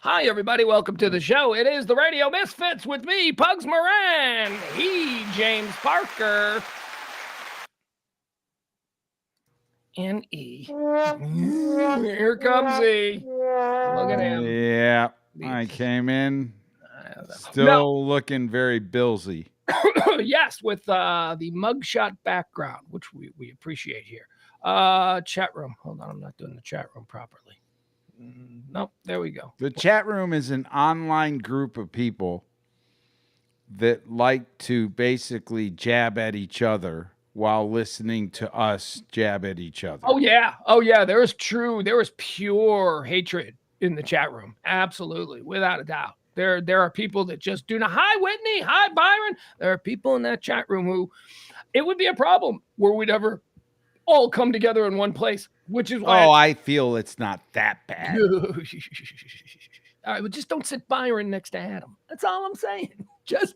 Hi, everybody. Welcome to the show. It is the Radio Misfits with me, Pugs Moran. He, James Parker. And E. Here comes E. Look at him. Yeah, I came in still looking very Billsy. Yes, with the mugshot background, which we appreciate here. Chat room. Hold on, I'm not doing the chat room properly. Nope, there we go. The chat room is an online group of people that like to basically jab at each other while listening to us jab at each other. Oh yeah. There is pure hatred in the chat room. Absolutely, without a doubt. There are people that just do not. Hi, Whitney. Hi, Byron. There are people in that chat room who it would be a problem where we'd ever all come together in one place, which is why. I feel it's not that bad. All right, well, just don't sit Byron next to Adam. That's all I'm saying. Just,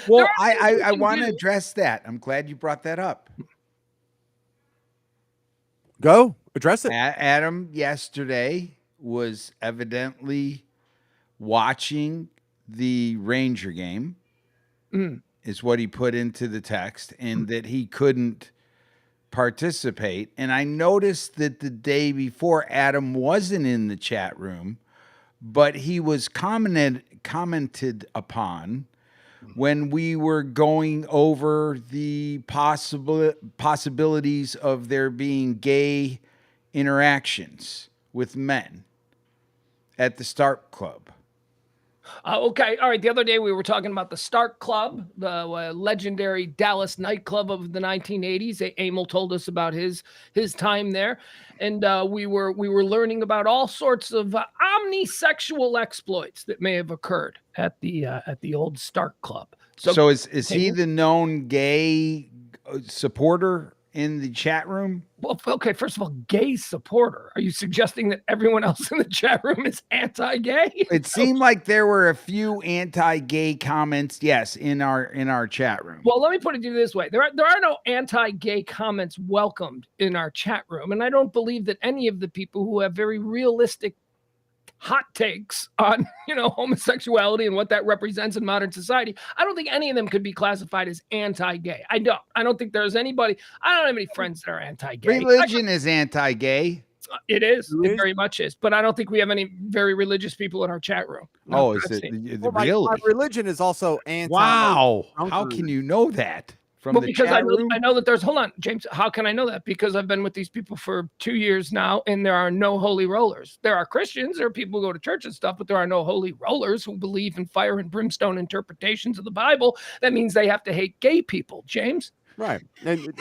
Well, I want to address that. I'm glad you brought that up. Go address it. Adam yesterday was evidently watching the Ranger game, is what he put into the text, and that he couldn't participate. And I noticed that the day before, Adam wasn't in the chat room, but he was commented upon when we were going over the possibilities of there being gay interactions with men at the Stark Club. Okay. All right. The other day we were talking about the Stark Club, the legendary Dallas nightclub of the 1980s. Emil told us about his time there, and we were learning about all sorts of omnisexual exploits that may have occurred at the old Stark Club. So is he the known gay supporter in the chat room? Well, okay, first of all, gay supporter. Are you suggesting that everyone else in the chat room is anti-gay? It seemed like there were a few anti-gay comments, yes, in our chat room. Well, let me put it to you this way. There are no anti-gay comments welcomed in our chat room, and I don't believe that any of the people who have very realistic hot takes on, homosexuality and what that represents in modern society, I don't think any of them could be classified as anti-gay. I don't think there's anybody. I don't have any friends that are anti-gay. Religion is anti-gay. It is. It very much is. But I don't think we have any very religious people in our chat room. Is it really? My religion is also anti. Wow. How can you know that? Because I know that hold on, James, how can I know that? Because I've been with these people for 2 years now, and there are no holy rollers. There are Christians, there are people who go to church and stuff, but there are no holy rollers who believe in fire and brimstone interpretations of the Bible. That means they have to hate gay people, James. Right. And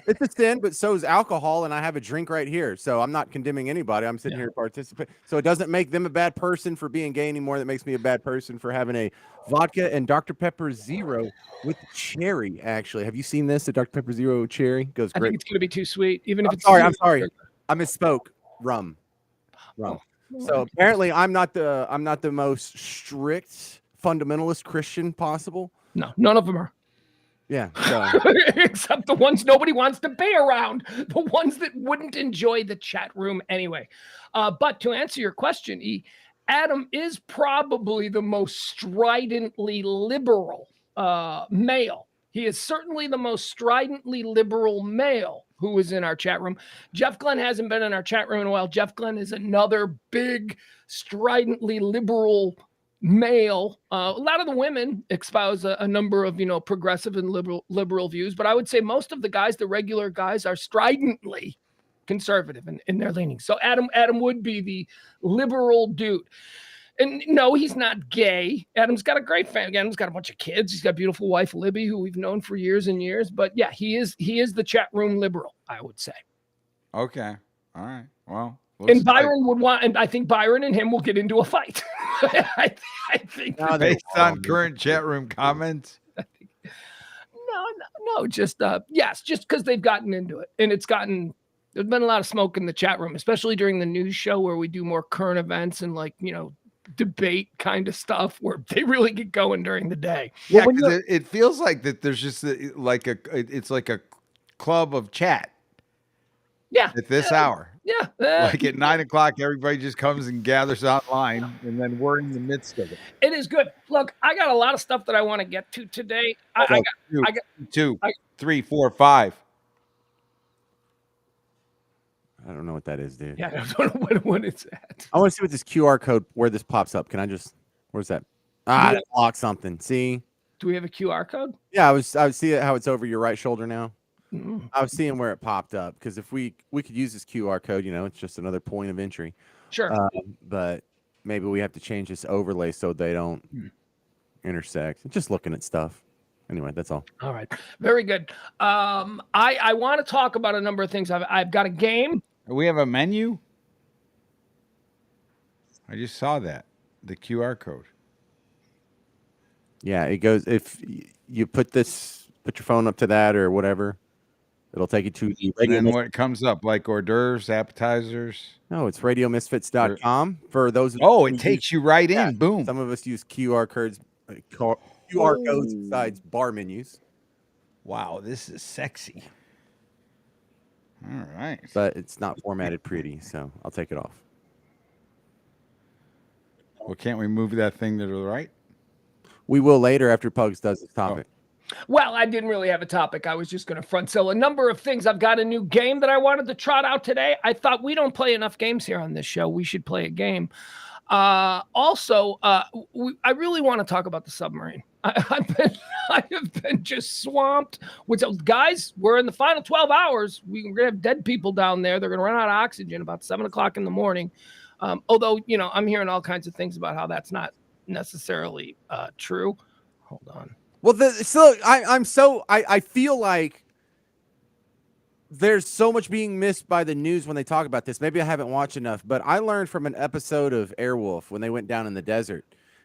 it's a sin, but so is alcohol, and I have a drink right here. So I'm not condemning anybody. I'm sitting here to participate. So it doesn't make them a bad person for being gay anymore. That makes me a bad person for having a vodka and Dr. Pepper Zero with cherry, actually. Have you seen this? The Dr. Pepper Zero cherry goes great. I think it's going to be too sweet. Even if it's I'm sorry. I misspoke. Rum. So apparently I'm not the most strict fundamentalist Christian possible. No, none of them are. Yeah. So. Except the ones nobody wants to be around, the ones that wouldn't enjoy the chat room anyway. But to answer your question, E, Adam is probably the most stridently liberal male. He is certainly the most stridently liberal male who is in our chat room. Jeff Glenn hasn't been in our chat room in a while. Jeff Glenn is another big, stridently liberal male. A lot of the women espouse a number of, progressive and liberal views, but I would say most of the guys, the regular guys, are stridently conservative in their leanings. So Adam would be the liberal dude. And no, he's not gay. Adam's got a great family. Adam's got a bunch of kids. He's got a beautiful wife, Libby, who we've known for years and years. But yeah, he is the chat room liberal, I would say. Okay. All right. Well, and Byron would want, and I think Byron and him will get into a fight. I think based on current chat room comments. No, just yes, just because they've gotten into it, and there's been a lot of smoke in the chat room, especially during the news show where we do more current events and debate kind of stuff where they really get going during the day. Yeah, because it feels like that there's just it's like a club of chat. Yeah. at this hour. Yeah. Like at 9 o'clock, everybody just comes and gathers online, and then we're in the midst of it. It is good. Look, I got a lot of stuff that I want to get to today. I got 2, 3, 4, 5. I don't know what that is, dude. Yeah, I don't know what it's at. I want to see what this QR code, where this pops up. Can I just, where's that? That locked something. See? Do we have a QR code? Yeah, I was seeing how it's over your right shoulder now. Mm. I was seeing where it popped up, because if we could use this QR code, it's just another point of entry. Sure. But maybe we have to change this overlay so they don't intersect. Just looking at stuff. Anyway, that's all. All right. Very good. I want to talk about a number of things. I've got a game. We have a menu. I just saw that. The QR code. Yeah, it goes, if you put your phone up to that or whatever, it'll take you to the radio. And then what comes up, like hors d'oeuvres, appetizers? No, it's radiomisfits.com for those. It takes you right in. Boom. Some of us use QR codes besides bar menus. Wow, this is sexy. All right. But it's not formatted pretty, so I'll take it off. Well, can't we move that thing to the right? We will later after Pugs does his topic. Well, I didn't really have a topic. I was just going to front sell a number of things. I've got a new game that I wanted to trot out today. I thought we don't play enough games here on this show. We should play a game. I really want to talk about the submarine. I have been just swamped with guys. We're in the final 12 hours. We're going to have dead people down there. They're going to run out of oxygen about 7 o'clock in the morning. Although, I'm hearing all kinds of things about how that's not necessarily true. Hold on. Well, I feel like there's so much being missed by the news when they talk about this. Maybe I haven't watched enough, but I learned from an episode of Airwolf when they went down in the desert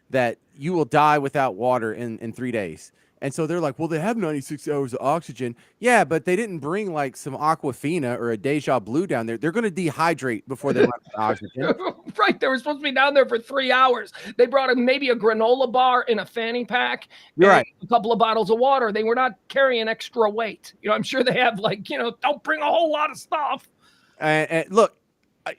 that you will die without water in 3 days. And so they're like, well, they have 96 hours of oxygen. Yeah, but they didn't bring like some Aquafina or a Deja Blue down there. They're going to dehydrate before they run out of oxygen. Right. They were supposed to be down there for 3 hours. They brought maybe a granola bar in a fanny pack. You're right. A couple of bottles of water. They were not carrying extra weight. I'm sure they have don't bring a whole lot of stuff. And look,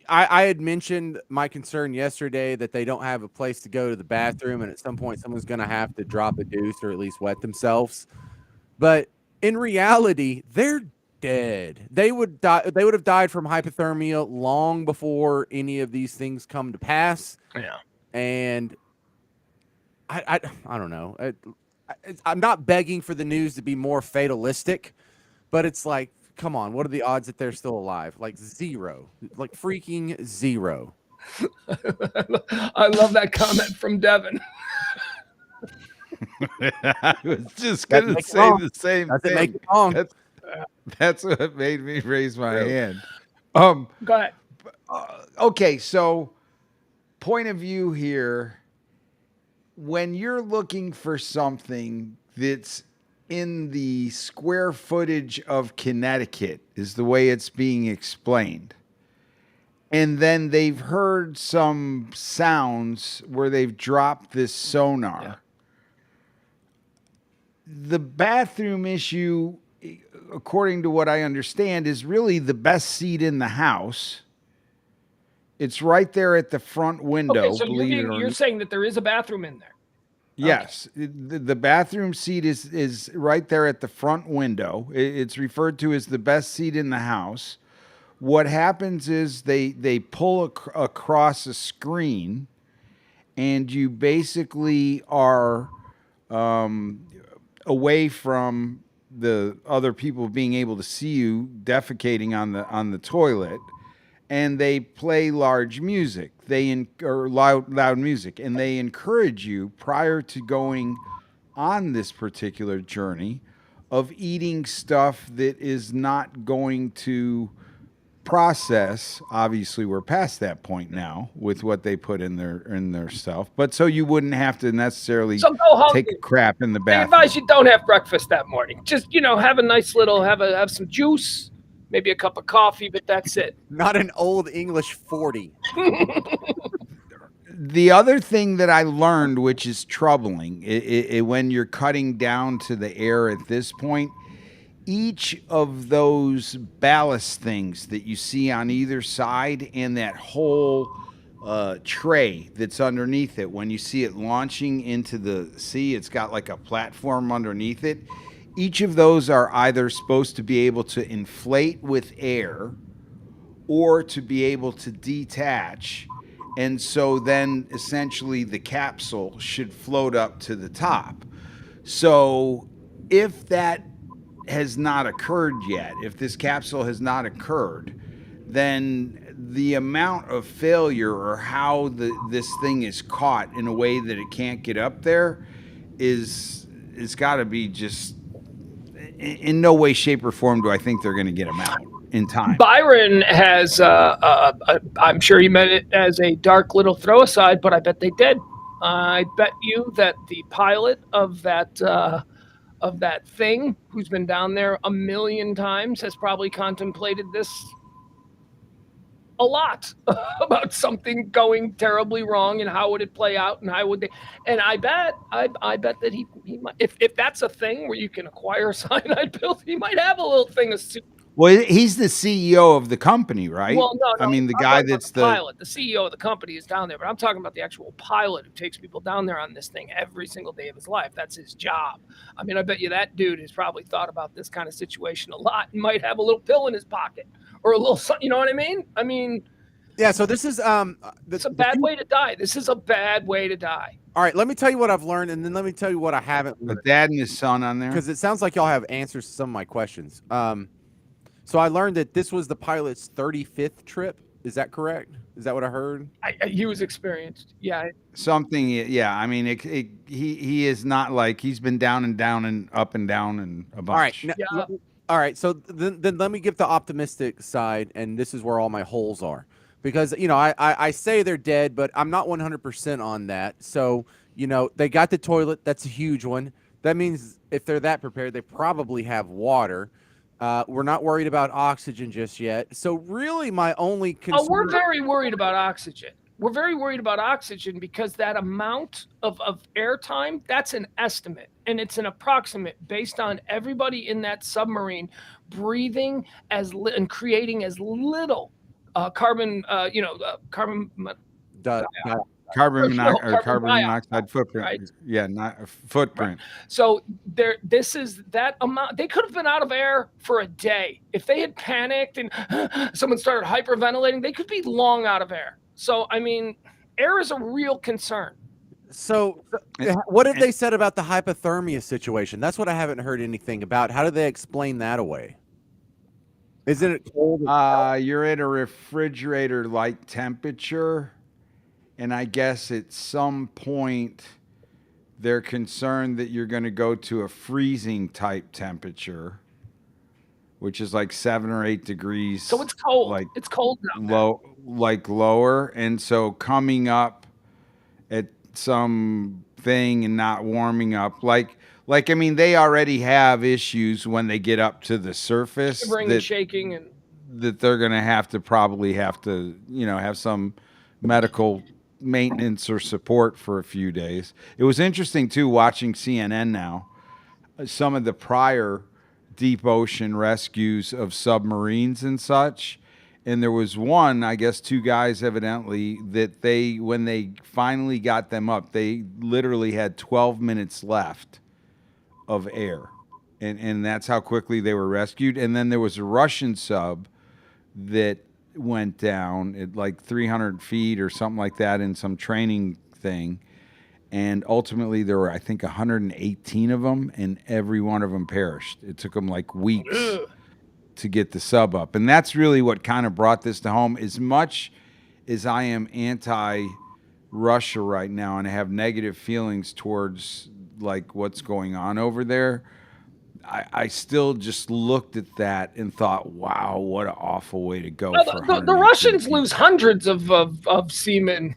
I had mentioned my concern yesterday that they don't have a place to go to the bathroom, and at some point someone's going to have to drop a deuce or at least wet themselves. But in reality, they're dead. They would die. They would have died from hypothermia long before any of these things come to pass. Yeah. And I don't know. I'm not begging for the news to be more fatalistic, but it's like, come on, what are the odds that they're still alive? Like zero, like freaking zero. I love that comment from Devin. I was just going to say the same thing. Make it wrong. That's what made me raise my hand. Go ahead. Okay, so point of view here. When you're looking for something that's in the square footage of Connecticut, is the way it's being explained. And then they've heard some sounds where they've dropped this sonar. Yeah. The bathroom issue, according to what I understand, is really the best seat in the house. It's right there at the front window. Okay, so you're saying that there is a bathroom in there. Yes, okay. The bathroom seat is right there at the front window. It's referred to as the best seat in the house. What happens is they pull across a screen, and you basically are away from the other people being able to see you defecating on the toilet. And they play loud music, loud music, and they encourage you prior to going on this particular journey of eating stuff that is not going to process. Obviously, we're past that point now with what they put in their stuff, but so you wouldn't have to necessarily take a crap in the bathroom. I advise you don't have breakfast that morning. Just have a nice little have some juice. Maybe a cup of coffee, but that's it. Not an old English 40. The other thing that I learned, which is troubling, when you're cutting down to the air at this point, each of those ballast things that you see on either side and that whole tray that's underneath it, when you see it launching into the sea, it's got like a platform underneath it. Each of those are either supposed to be able to inflate with air or to be able to detach. And so then essentially the capsule should float up to the top. So if that has not occurred yet, if this capsule has not occurred, then the amount of failure or how this thing is caught in a way that it can't get up there is it's got to be just in no way, shape, or form do I think they're going to get him out in time. Byron has, I'm sure he meant it as a dark little throw aside, but I bet they did. I bet you that the pilot of that thing, who's been down there a million times, has probably contemplated this a lot about something going terribly wrong and how would it play out and how would they. And I bet that he might, if that's a thing where you can acquire cyanide pills, he might have a little thing of. Well, he's the CEO of the company, right? Well, no, I mean, the I'm guy talking about that's the pilot. The CEO of the company is down there, but I'm talking about the actual pilot who takes people down there on this thing every single day of his life. That's his job. I mean, I bet you that dude has probably thought about this kind of situation a lot and might have a little pill in his pocket or a little something. You know what I mean? I mean, Yeah, so this is it's a bad way to die. This is a bad way to die. All right, let me tell you what I've learned, and then let me tell you what I haven't a learned. dad and his son on there. Because it sounds like y'all have answers to some of my questions. So I learned that this was the pilot's 35th trip. Is that correct? Is that what I heard? He was experienced. Yeah. Something, yeah. I mean, he is not like he's been down and up and down and a bunch. All right. Yeah. All right. So then let me give the optimistic side, and this is where all my holes are. Because, you know, I say they're dead, but I'm not 100% on that. So, you know, they got the toilet. That's a huge one. That means if they're that prepared, they probably have water. We're not worried about oxygen just yet. So really my only concern... Oh, we're very worried about oxygen. We're very worried about oxygen because that amount of airtime, that's an estimate. And it's an approximate based on everybody in that submarine breathing and creating as little carbon monoxide footprint. Right? Yeah, not a footprint. Right. So this is that amount. They could have been out of air for a day. If they had panicked and someone started hyperventilating, they could be long out of air. So, I mean, air is a real concern. So what have they said about the hypothermia situation? That's what I haven't heard anything about. How do they explain that away? Isn't it cold? You're at a refrigerator-like temperature, and I guess at some point they're concerned that you're going to go to a freezing type temperature, which is like 7 or 8 degrees. So it's cold. Like it's cold now. Lower, and so coming up at something and not warming up, like I mean, they already have issues when they get up to the surface. Shivering and shaking, and that they're going to probably have to, you know, have some medical maintenance or support for a few days. It was interesting too watching CNN now. Some of the prior deep ocean rescues of submarines and such, and there was one, I guess 2 guys evidently, that when they finally got them up, they literally had 12 minutes left of air, and that's how quickly they were rescued. And then there was a Russian sub that went down at like 300 feet or something like that in some training thing, and ultimately there were, I think, 118 of them, and every one of them perished. It took them like weeks to get the sub up, and that's really what kind of brought this to home. As much as I am anti-Russia right now and I have negative feelings towards like what's going on over there, I still just looked at that and thought, wow, what an awful way to go. The Russians lose hundreds of seamen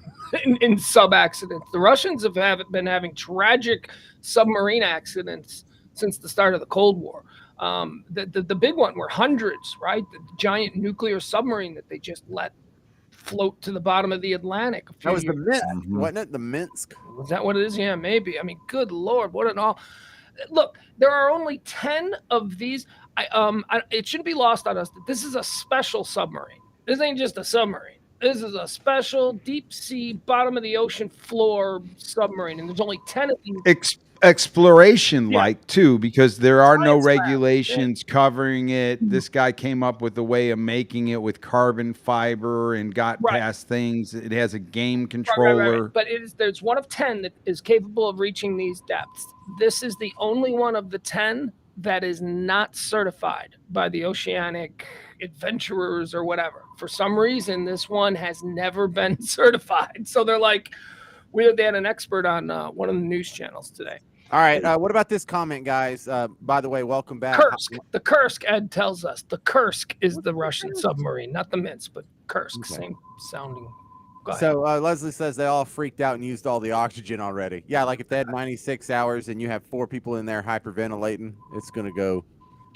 in sub accidents. The Russians have been having tragic submarine accidents since the start of the Cold War. The big one were hundreds, right? The giant nuclear submarine that they just let float to the bottom of the Atlantic. That was the Minsk, wasn't it? The Minsk. Was that what it is? Yeah, maybe. I mean, good Lord, what an all. look, there are only 10 of these. It shouldn't be lost on us that this is a special submarine. This ain't just a submarine. This is a special deep sea, bottom of the ocean floor submarine, and there's only 10 of these. Exploration like too, because there are no Science lab. regulations covering it. This guy came up with a way of making it with carbon fiber and got past things. It has a game controller. Right. But there's one of 10 that is capable of reaching these depths. This is the only one of the 10 that is not certified by the Oceanic Adventurers or whatever. For some reason, this one has never been certified. So they're like, they had an expert on one of the news channels today. All right. What about this comment, guys? By the way, welcome back. Kursk. The Kursk, Ed tells us. The Kursk is the Russian submarine, not the Minsk, but Kursk. Okay. Same sounding. So Leslie says they all freaked out and used all the oxygen already. Yeah, like if they had 96 hours and you have 4 people in there hyperventilating, it's going to go.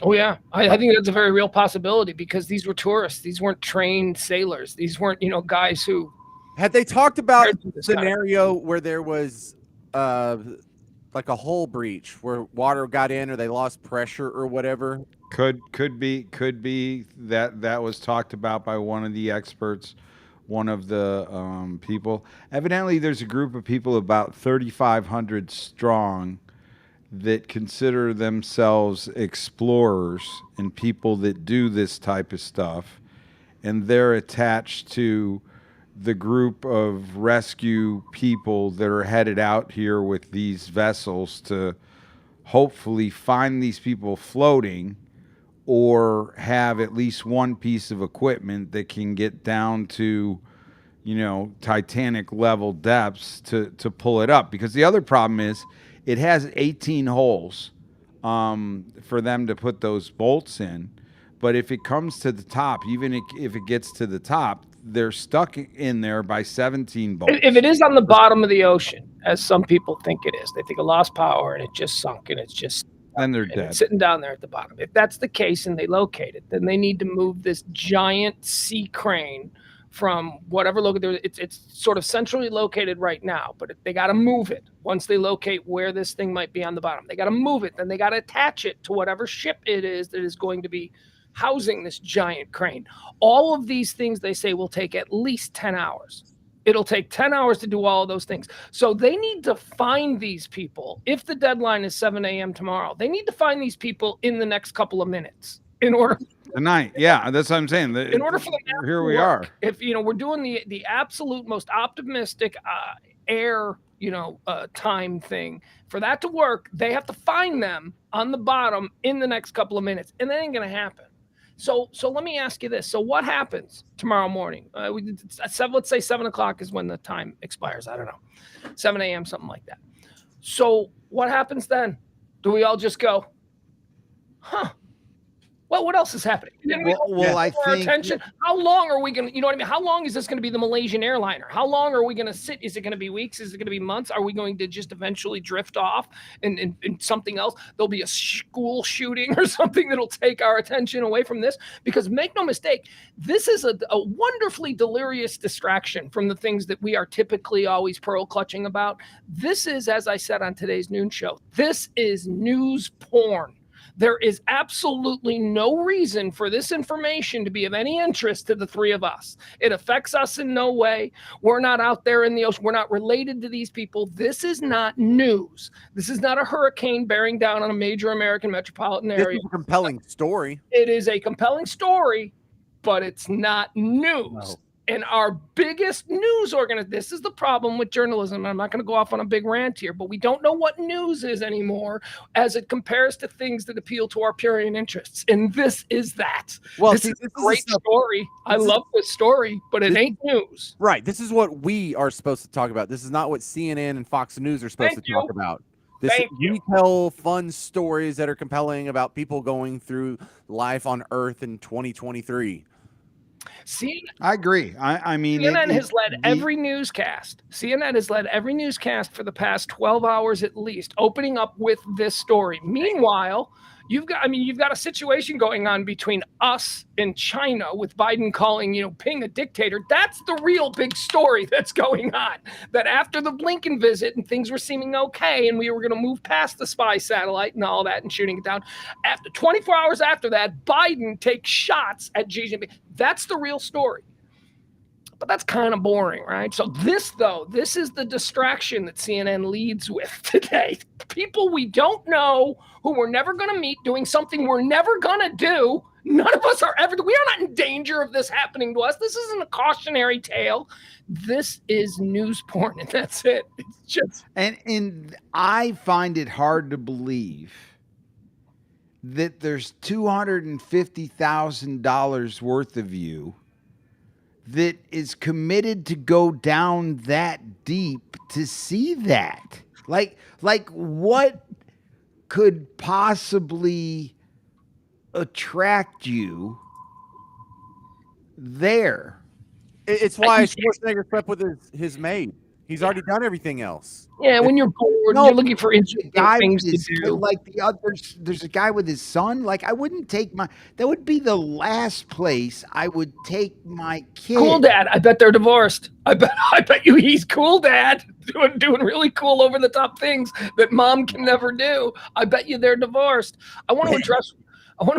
Oh, yeah. I think that's a very real possibility because these were tourists. These weren't trained sailors. These weren't, guys who. Had they talked about a scenario where there was like a hull breach where water got in or they lost pressure or whatever? Could be that was talked about by one of the experts, one of the people. Evidently, there's a group of people about 3,500 strong that consider themselves explorers and people that do this type of stuff, and they're attached to the group of rescue people that are headed out here with these vessels to hopefully find these people floating or have at least one piece of equipment that can get down to, Titanic level depths to pull it up. Because the other problem is it has 18 holes for them to put those bolts in. But if it comes to the top, even if it gets to the top, they're stuck in there by 17 bolts. If it is on the bottom of the ocean, as some people think it is, they think it lost power and it just sunk and it's just then they're dead. It's sitting down there at the bottom. If that's the case and they locate it, then they need to move this giant sea crane from whatever location. It's sort of centrally located right now, but they got to move it once they locate where this thing might be on the bottom. They got to move it, then they got to attach it to whatever ship it is that is going to be housing this giant crane. All of these things, they say, will take at least 10 hours. It'll take 10 hours to do all of those things. So they need to find these people. If the deadline is 7 a.m. tomorrow, they need to find these people in the next couple of minutes in order. Tonight, yeah, that's what I'm saying. In order for them to here we are. If we're doing the absolute most optimistic air time thing, for that to work, they have to find them on the bottom in the next couple of minutes, and that ain't gonna happen. So let me ask you this. So what happens tomorrow morning? Let's say 7 o'clock is when the time expires. I don't know, 7 a.m., something like that. So what happens then? Do we all just go, huh? Well, what else is happening? I think attention. How long are we going to, you know what I mean? How long is this going to be the Malaysian airliner? How long are we going to sit? Is it going to be weeks? Is it going to be months? Are we going to just eventually drift off and something else? There'll be a school shooting or something that'll take our attention away from this. Because make no mistake, this is a wonderfully delirious distraction from the things that we are typically always pearl clutching about. This is, as I said on today's noon show, this is news porn. There is absolutely no reason for this information to be of any interest to the three of us. It affects us in no way. We're not out there in the ocean. We're not related to these people. This is not news. This is not a hurricane bearing down on a major American metropolitan area. This is a compelling story. It is a compelling story, but it's not news. No. And our biggest news organization, this is the problem with journalism. I'm not going to go off on a big rant here, but we don't know what news is anymore as it compares to things that appeal to our prurient interests. And this is that. Well, this is a great story. I love this story, but it ain't news. Right. This is what we are supposed to talk about. This is not what CNN and Fox News are supposed to talk about. We tell fun stories that are compelling about people going through life on Earth in 2023. I agree. I mean, CNN has led every newscast. CNN has led every newscast for the past 12 hours at least, opening up with this story. Meanwhile, you've got a situation going on between us and China with Biden calling, Ping a dictator. That's the real big story that's going on. That after the Blinken visit and things were seeming okay and we were going to move past the spy satellite and all that and shooting it down, after 24 hours after that, Biden takes shots at Xi Jinping. That's the real story. But that's kind of boring, right? So this is the distraction that CNN leads with today. People we don't know, who we're never going to meet, doing something we're never going to do. None of us are ever. We are not in danger of this happening to us. This isn't a cautionary tale. This is news porn, and that's it. It's just. And I find it hard to believe that there's $250,000 worth of you that is committed to go down that deep to see that. Like what could possibly attract you there? It's why Schwarzenegger slept with his maid. He's already done everything else. Yeah, when you're bored, you're looking for interesting things to do. Like the others, there's a guy with his son. Like I wouldn't take that would be the last place I would take my kid. Cool Dad. I bet they're divorced. I bet you he's Cool Dad doing really cool over the top things that mom can never do. I bet you they're divorced. I want to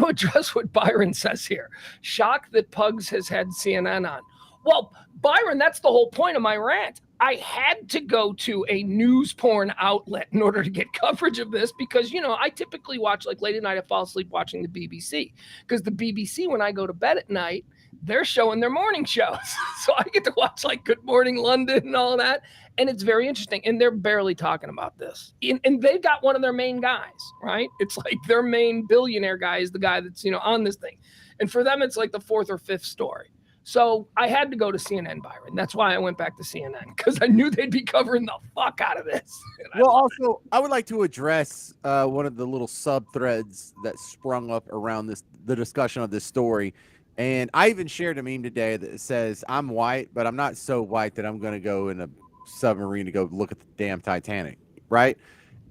address what Byron says here. Shocked that Pugs has had CNN on. Well, Byron, that's the whole point of my rant. I had to go to a news porn outlet in order to get coverage of this because, I typically watch, like late at night, I fall asleep watching the BBC because the BBC, when I go to bed at night, they're showing their morning shows. So I get to watch like Good Morning London and all that. And it's very interesting. And they're barely talking about this. And they've got one of their main guys, right? It's like their main billionaire guy is the guy that's, on this thing. And for them, it's like the fourth or fifth story. So I had to go to CNN, Byron. That's why I went back to CNN, because I knew they'd be covering the fuck out of this. Well, also, I would like to address one of the little sub-threads that sprung up around the discussion of this story. And I even shared a meme today that says, I'm white, but I'm not so white that I'm going to go in a submarine to go look at the damn Titanic, right?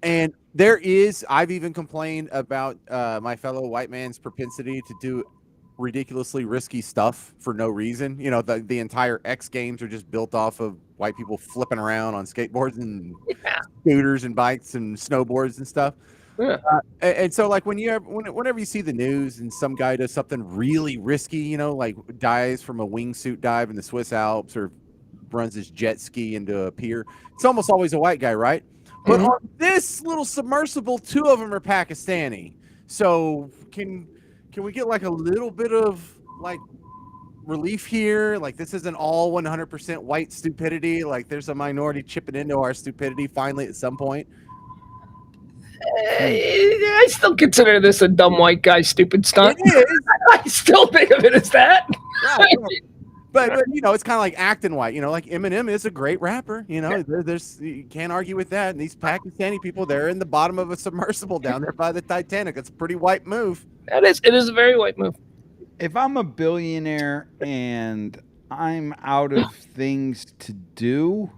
And I've even complained about my fellow white man's propensity to do ridiculously risky stuff for no reason. The entire X Games are just built off of white people flipping around on skateboards and scooters and bikes and snowboards and stuff. Yeah. And so, like, whenever you see the news and some guy does something really risky, like dies from a wingsuit dive in the Swiss Alps or runs his jet ski into a pier, it's almost always a white guy, right? But on this little submersible, two of them are Pakistani. So can we get like a little bit of like relief here? Like, this isn't all 100% white stupidity. Like, there's a minority chipping into our stupidity finally at some point. I still consider this a dumb white guy stupid stunt. It is. I still think of it as that. Yeah, but it's kind of like acting white. Like Eminem is a great rapper. There's you can't argue with that. And these Pakistani people, they're in the bottom of a submersible down there by the Titanic. It's a pretty white move. It is a very white move. If I'm a billionaire and I'm out of things to do,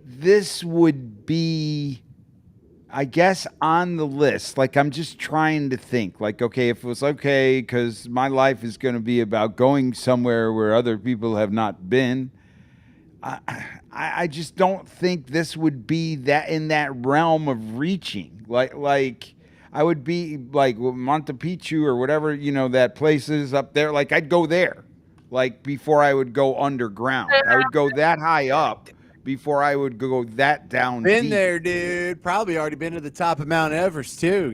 this would be, I guess, on the list. Like, I'm just trying to think, like, okay, if it was okay, because my life is going to be about going somewhere where other people have not been, I just don't think this would be that in that realm of reaching. Like I would be like Monte Picchu or whatever, that place is up there. Like, I'd go there, like, before I would go underground. I would go that high up before I would go that down. Been deep. there, dude. Probably already been to the top of Mount Everest too.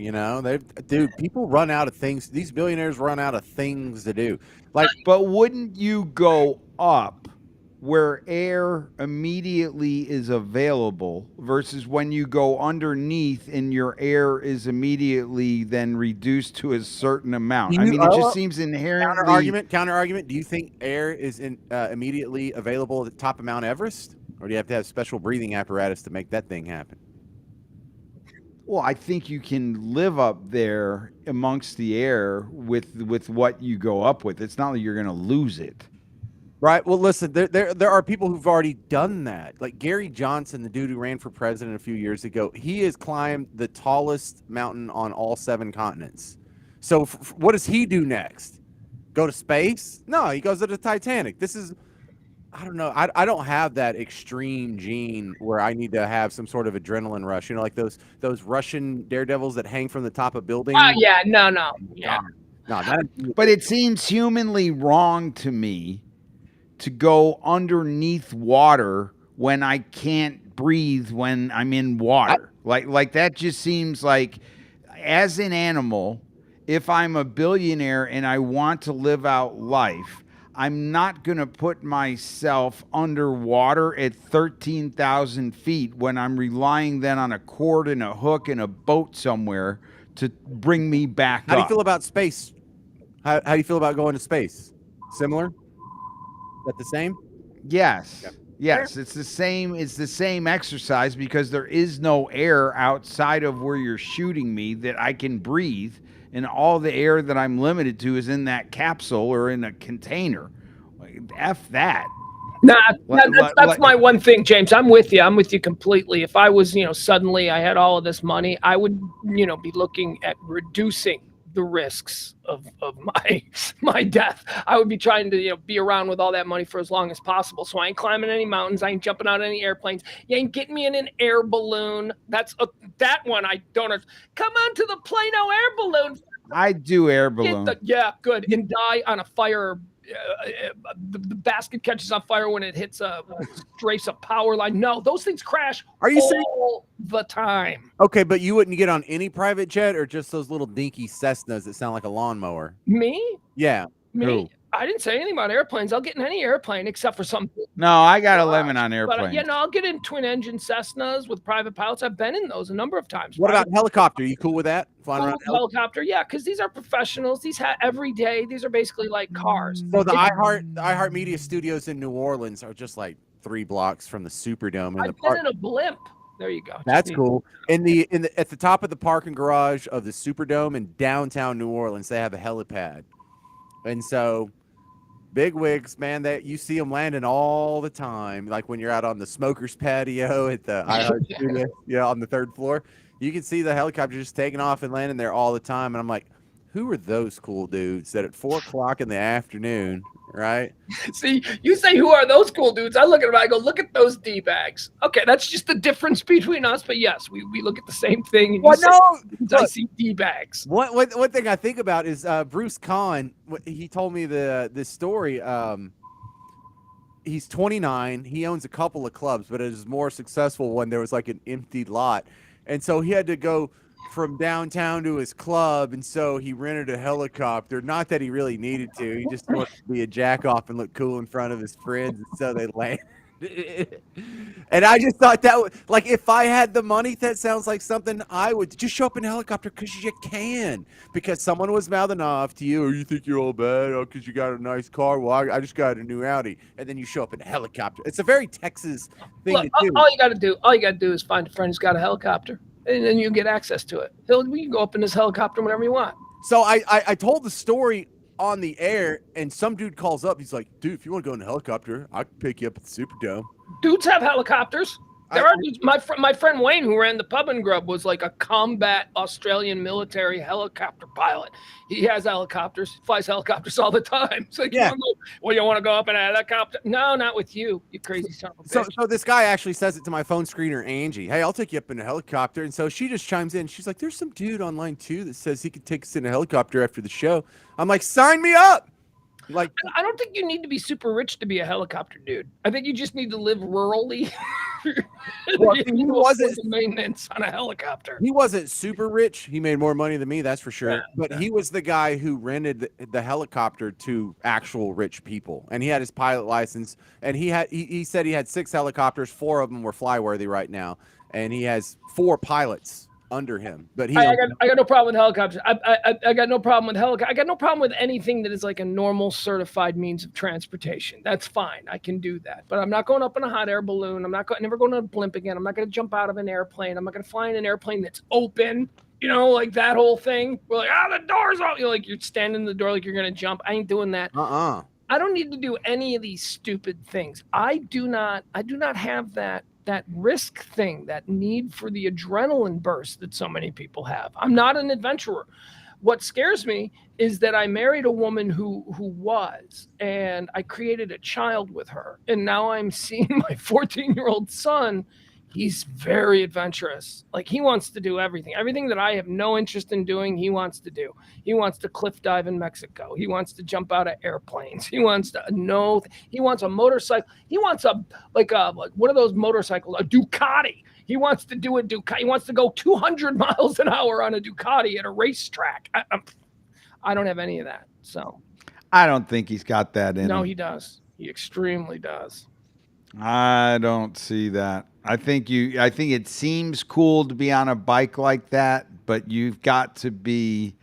People run out of things. These billionaires run out of things to do. Like, but wouldn't you go up where air immediately is available versus when you go underneath and your air is immediately then reduced to a certain amount? It just seems inherently counter argument. Do you think air is immediately available at the top of Mount Everest? Or do you have to have special breathing apparatus to make that thing happen? Well, I think you can live up there amongst the air with what you go up with. It's not like you're going to lose it. Right. Well, listen, there are people who've already done that. Like Gary Johnson, the dude who ran for president a few years ago, he has climbed the tallest mountain on all 7 continents. So what does he do next? Go to space? No, he goes to the Titanic. This is, I don't know. I don't have that extreme gene where I need to have some sort of adrenaline rush. You know, like those Russian daredevils that hang from the top of buildings. Oh yeah, no, yeah. No, But it seems humanly wrong to me to go underneath water when I can't breathe when I'm in water. Like that just seems like, as an animal, if I'm a billionaire and I want to live out life, I'm not going to put myself underwater at 13,000 feet when I'm relying then on a cord and a hook and a boat somewhere to bring me back up. How do you feel about space? How do you feel about going to space? Similar? Is that the same? Yes. Yeah. Yes, it's the same. It's the same exercise because there is no air outside of where you're shooting me that I can breathe, and all the air that I'm limited to is in that capsule or in a container. F that. Nah, that's my one thing, James. I'm with you. I'm with you completely. If I was, suddenly I had all of this money, I would, be looking at reducing the risks of my death. I would be trying to, be around with all that money for as long as possible. So I ain't climbing any mountains. I ain't jumping out of any airplanes. You ain't getting me in an air balloon. That's that one I don't. Come on to the Plano air balloon. I do air balloon. Yeah, good. And die on a fire. The basket catches on fire when it hits strafes a power line. No, those things crash. Are you all the time? Okay, but you wouldn't get on any private jet or just those little dinky Cessnas that sound like a lawnmower? Me? Yeah. Me? Who? I didn't say anything about airplanes. I'll get in any airplane except for something. No, I got a limit on airplanes. But I'll get in twin engine Cessnas with private pilots. I've been in those a number of times. What about helicopter? You cool with that? Flying around helicopter? Yeah, because these are professionals. These every day. These are basically like cars. So the iHeartMedia studios in New Orleans are just like 3 blocks from the Superdome. I've been in a blimp. There you go. That's cool. At the top of the parking garage of the Superdome in downtown New Orleans, they have a helipad, and so big wigs, man, that you see them landing all the time. Like when you're out on the smokers patio at the iHeart Studio, on the 3rd floor, you can see the helicopter just taking off and landing there all the time. And I'm like, who are those cool dudes that at 4:00 in the afternoon, right? See, you say, who are those cool dudes? I look at them, I go, look at those D-bags. Okay, that's just the difference between us. But yes, we look at the same thing. And I see D-bags. One thing I think about is Bruce Kahn. He told me this story. He's 29. He owns a couple of clubs, but his more successful one, there was like an empty lot. And so he had to go from downtown to his club, and so he rented a helicopter. Not that he really needed to. He just wanted to be a jack off and look cool in front of his friends, and so they landed. And I just thought that like, if I had the money, that sounds like something I would just show up in a helicopter because you can. Because someone was mouthing off to you, or you think you're all bad, because you got a nice car. Well, I just got a new Audi, and then you show up in a helicopter. It's a very Texas thing to do. All you got to do is find a friend who's got a helicopter, and then you get access to it. We can go up in this helicopter whenever you want. So I told the story on the air, and some dude calls up. He's like, dude, if you want to go in a helicopter, I can pick you up at the Superdome. Dudes have helicopters. My friend Wayne, who ran the Pub and Grub, was like a combat Australian military helicopter pilot. He has helicopters, flies helicopters all the time. So you want to go up in a helicopter? No, not with you, you crazy son of a bitch. So this guy actually says it to my phone screener, Angie. Hey, I'll take you up in a helicopter. And so she just chimes in. She's like, there's some dude online too that says he could take us in a helicopter after the show. I'm like, sign me up. Like, I don't think you need to be super rich to be a helicopter dude. I think you just need to live rurally. Well, he wasn't maintenance on a helicopter. He wasn't super rich. He made more money than me, that's for sure. He was the guy who rented the helicopter to actual rich people, and he had his pilot license. And he said he had 6 helicopters. 4 of them were flyworthy right now, and he has 4 pilots under him. But I got no problem with helicopters. I got no problem with helicopters. I got no problem with anything that is like a normal certified means of transportation. That's fine. I can do that. But I'm not going up in a hot air balloon. I'm never going to a blimp again. I'm not going to jump out of an airplane. I'm not going to fly in an airplane that's open. Like that whole thing. We're like, the door's open. You're standing in the door like you're going to jump. I ain't doing that. I don't need to do any of these stupid things. I do not have that risk thing, that need for the adrenaline burst that so many people have. I'm not an adventurer. What scares me is that I married a woman who was, and I created a child with her. And now I'm seeing my 14-year-old son. He's very adventurous. Like, he wants to do everything. Everything that I have no interest in doing, he wants to do. He wants to cliff dive in Mexico. He wants to jump out of airplanes. He wants to know. He wants a motorcycle. He wants like one of those motorcycles, a Ducati. He wants to do a Ducati. He wants to go 200 miles an hour on a Ducati at a racetrack. I don't have any of that. So I don't think he's got that in him. no, he does. He extremely does. I don't see that. I think it seems cool to be on a bike like that, but you've got to be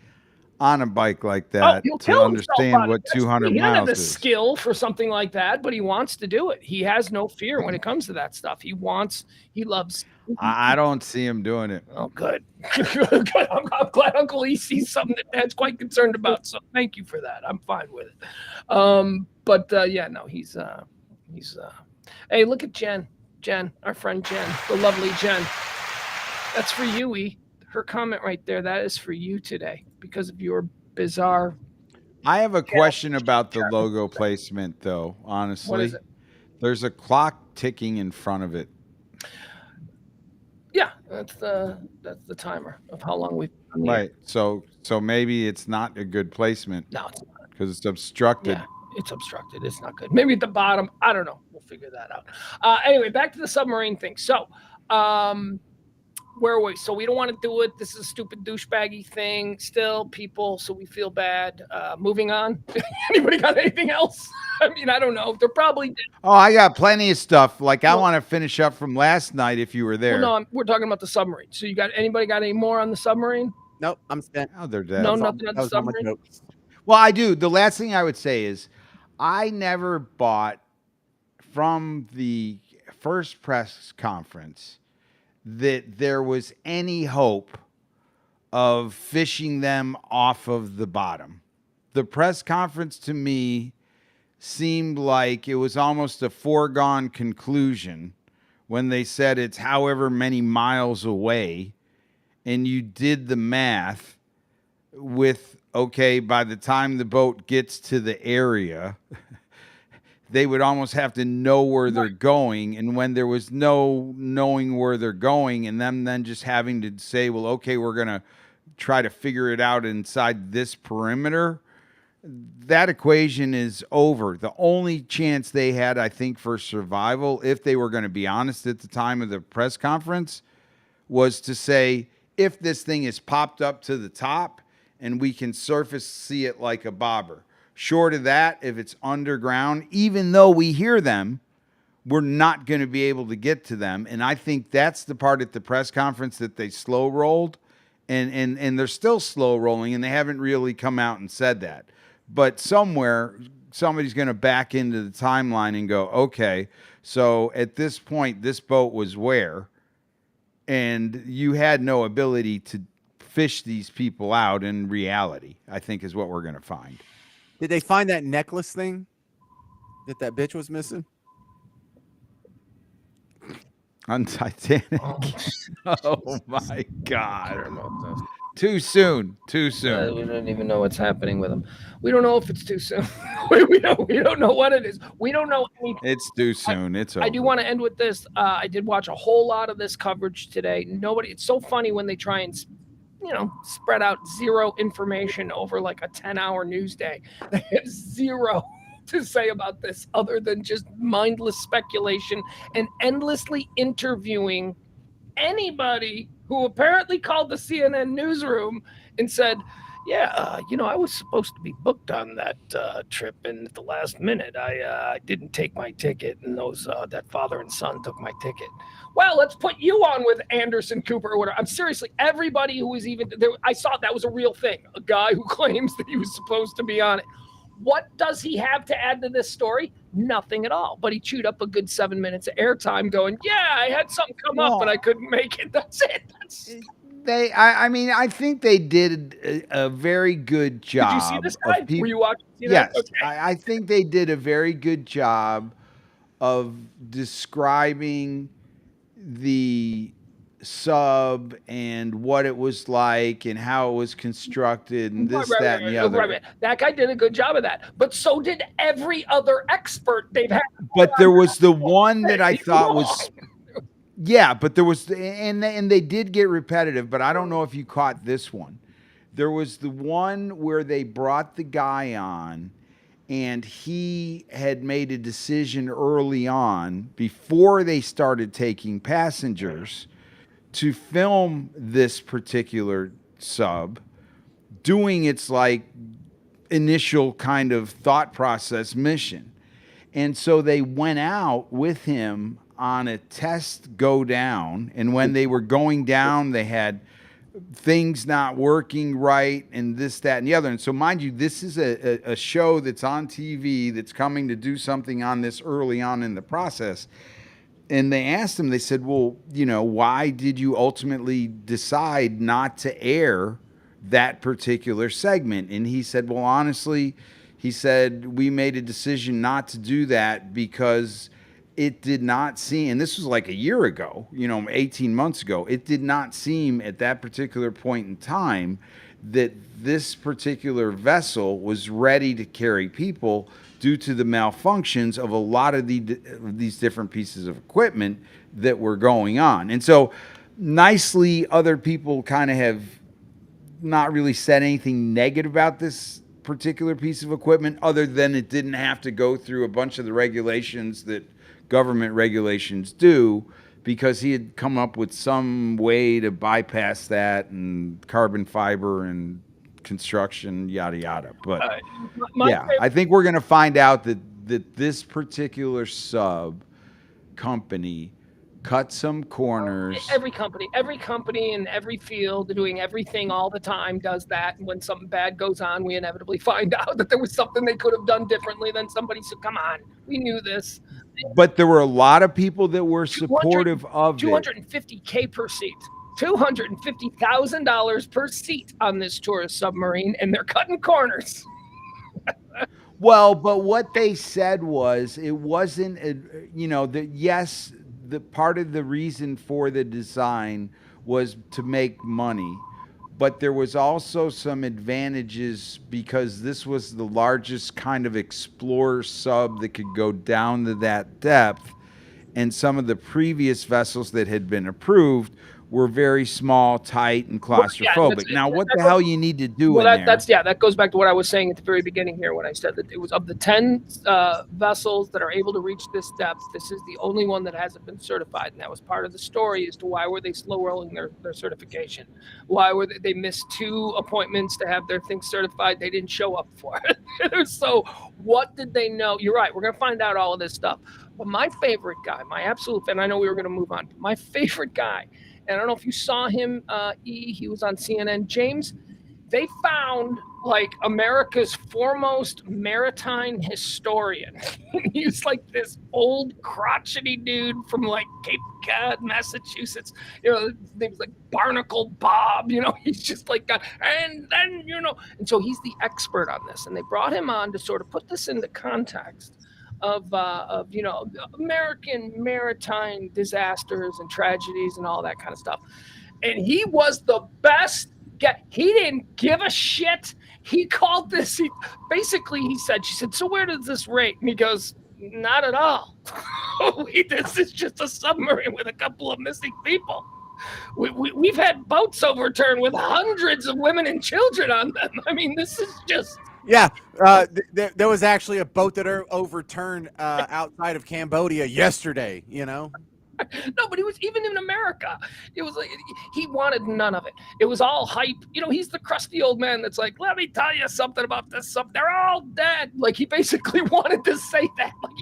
on a bike like that to understand what 200 miles is. He has the skill for something like that, but he wants to do it. He has no fear when it comes to that stuff. He loves. I don't see him doing it. Oh, good. Good. I'm glad Uncle E sees something that Dad's quite concerned about. So thank you for that. I'm fine with it. But yeah, no, he's. Hey, look at Jen, our friend Jen, the lovely Jen. That's for you, E. Her comment right there, that is for you today because of your bizarre. I have a question about the logo placement, though, honestly. What is it? There's a clock ticking in front of it. Yeah, that's the timer of how long we've been here. Right. So maybe it's not a good placement. No, it's not. Because it's obstructed. Yeah, it's obstructed. It's not good. Maybe at the bottom. I don't know. We'll figure that out. Anyway, back to the submarine thing. So, where are we? So we don't want to do it. This is a stupid douchebaggy thing still, people, so we feel bad. Moving on. Anybody got anything else? I mean, I don't know. They're probably... Oh, I got plenty of stuff. Like, I want to finish up from last night if you were there. Well, no, we're talking about the submarine. So anybody got any more on the submarine? Nope, I'm spent. Oh, they're dead. No, nothing on the submarine? Well, I do. The last thing I would say is I never bought from the first press conference that there was any hope of fishing them off of the bottom. The press conference to me seemed like it was almost a foregone conclusion when they said it's however many miles away, and you did the math with, okay, by the time the boat gets to the area, they would almost have to know where they're going. And when there was no knowing where they're going and them then just having to say, well, okay, we're going to try to figure it out inside this perimeter, that equation is over. The only chance they had, I think, for survival, if they were going to be honest at the time of the press conference, was to say, if this thing is popped up to the top and we can surface see it like a bobber. Short of that, if it's underground, even though we hear them, we're not going to be able to get to them. And I think that's the part at the press conference that they slow rolled, and they're still slow rolling, and they haven't really come out and said that. But somewhere, somebody's going to back into the timeline and go, okay, so at this point, this boat was where? And you had no ability to fish these people out in reality, I think is what we're going to find. Did they find that necklace thing that bitch was missing? On Titanic. Oh my God. Too soon. We don't even know what's happening with them. We don't know if it's too soon. we don't know what it is. We don't know anything. It's too soon. It's over. I do want to end with this. I did watch a whole lot of this coverage today. It's so funny when they try and spread out zero information over like a 10-hour news day. They have zero to say about this other than just mindless speculation and endlessly interviewing anybody who apparently called the CNN newsroom and said, I was supposed to be booked on that trip, and at the last minute, I didn't take my ticket, and that father and son took my ticket. Well, let's put you on with Anderson Cooper or whatever. I'm seriously, everybody who was even there, I saw that was a real thing. A guy who claims that he was supposed to be on it. What does he have to add to this story? Nothing at all. But he chewed up a good 7 minutes of airtime going, I had something come up and I couldn't make it. That's it. I mean, I think they did a very good job. Did you see this guy? Were you watching? Yes, Okay. I think they did a very good job of describing the sub and what it was like and how it was constructed and this, that, and the other. Right. That guy did a good job of that, but so did every other expert they've had. But there was the one that I thought was, yeah, but there was, and they did get repetitive, but I don't know if you caught this one. There was the one where they brought the guy on and he had made a decision early on before they started taking passengers to film this particular sub doing its like initial kind of thought process mission. And so they went out with him on a test go down. And when they were going down, they had things not working right and this, that, and the other. And so mind you, this is a show that's on TV that's coming to do something on this early on in the process. And they asked him, they said, well, you know, why did you ultimately decide not to air that particular segment? And he said, well, honestly, he said, we made a decision not to do that because it did not seem, and this was like a year ago, 18 months ago, it did not seem at that particular point in time that this particular vessel was ready to carry people due to the malfunctions of a lot of these different pieces of equipment that were going on. And so nicely, other people kind of have not really said anything negative about this particular piece of equipment other than it didn't have to go through a bunch of the regulations that government regulations do, because he had come up with some way to bypass that and carbon fiber and construction, yada, yada. But yeah, I think we're going to find out that this particular sub company cut some corners. Every company in every field doing everything all the time does that. And when something bad goes on, we inevitably find out that there was something they could have done differently. Then somebody said, come on, we knew this. But there were a lot of people that were supportive of $250K per seat. $250,000 per seat on this tourist submarine, and they're cutting corners. Well, but what they said was it wasn't, yes, the part of the reason for the design was to make money, but there was also some advantages because this was the largest kind of explorer sub that could go down to that depth, and some of the previous vessels that had been approved were very small, tight, and claustrophobic. Now, what the hell you need to do in there? That goes back to what I was saying at the very beginning here when I said that it was of the 10 vessels that are able to reach this depth, this is the only one that hasn't been certified. And that was part of the story as to why were they slow rolling their certification? Why were they missed 2 appointments to have their thing certified? They didn't show up for it. So what did they know? You're right. We're going to find out all of this stuff. But my favorite guy, my absolute, and I know we were going to move on, my favorite guy, and I don't know if you saw him, he was on CNN. James, they found like America's foremost maritime historian. He's like this old crotchety dude from like Cape Cod, Massachusetts. His name's like Barnacle Bob. He's just like, and then, and so he's the expert on this. And they brought him on to sort of put this into context of American maritime disasters and tragedies and all that kind of stuff. And he was the best guy. He didn't give a shit. He called this, she said, so where does this rate? And he goes, not at all. This is just a submarine with a couple of missing people. We've had boats overturned with hundreds of women and children on them. I mean, this is just... Yeah, there was actually a boat that overturned outside of Cambodia yesterday, No, but he was even in America. It was like he wanted none of it. It was all hype. He's the crusty old man that's like, let me tell you something about this stuff. They're all dead. Like he basically wanted to say that. Like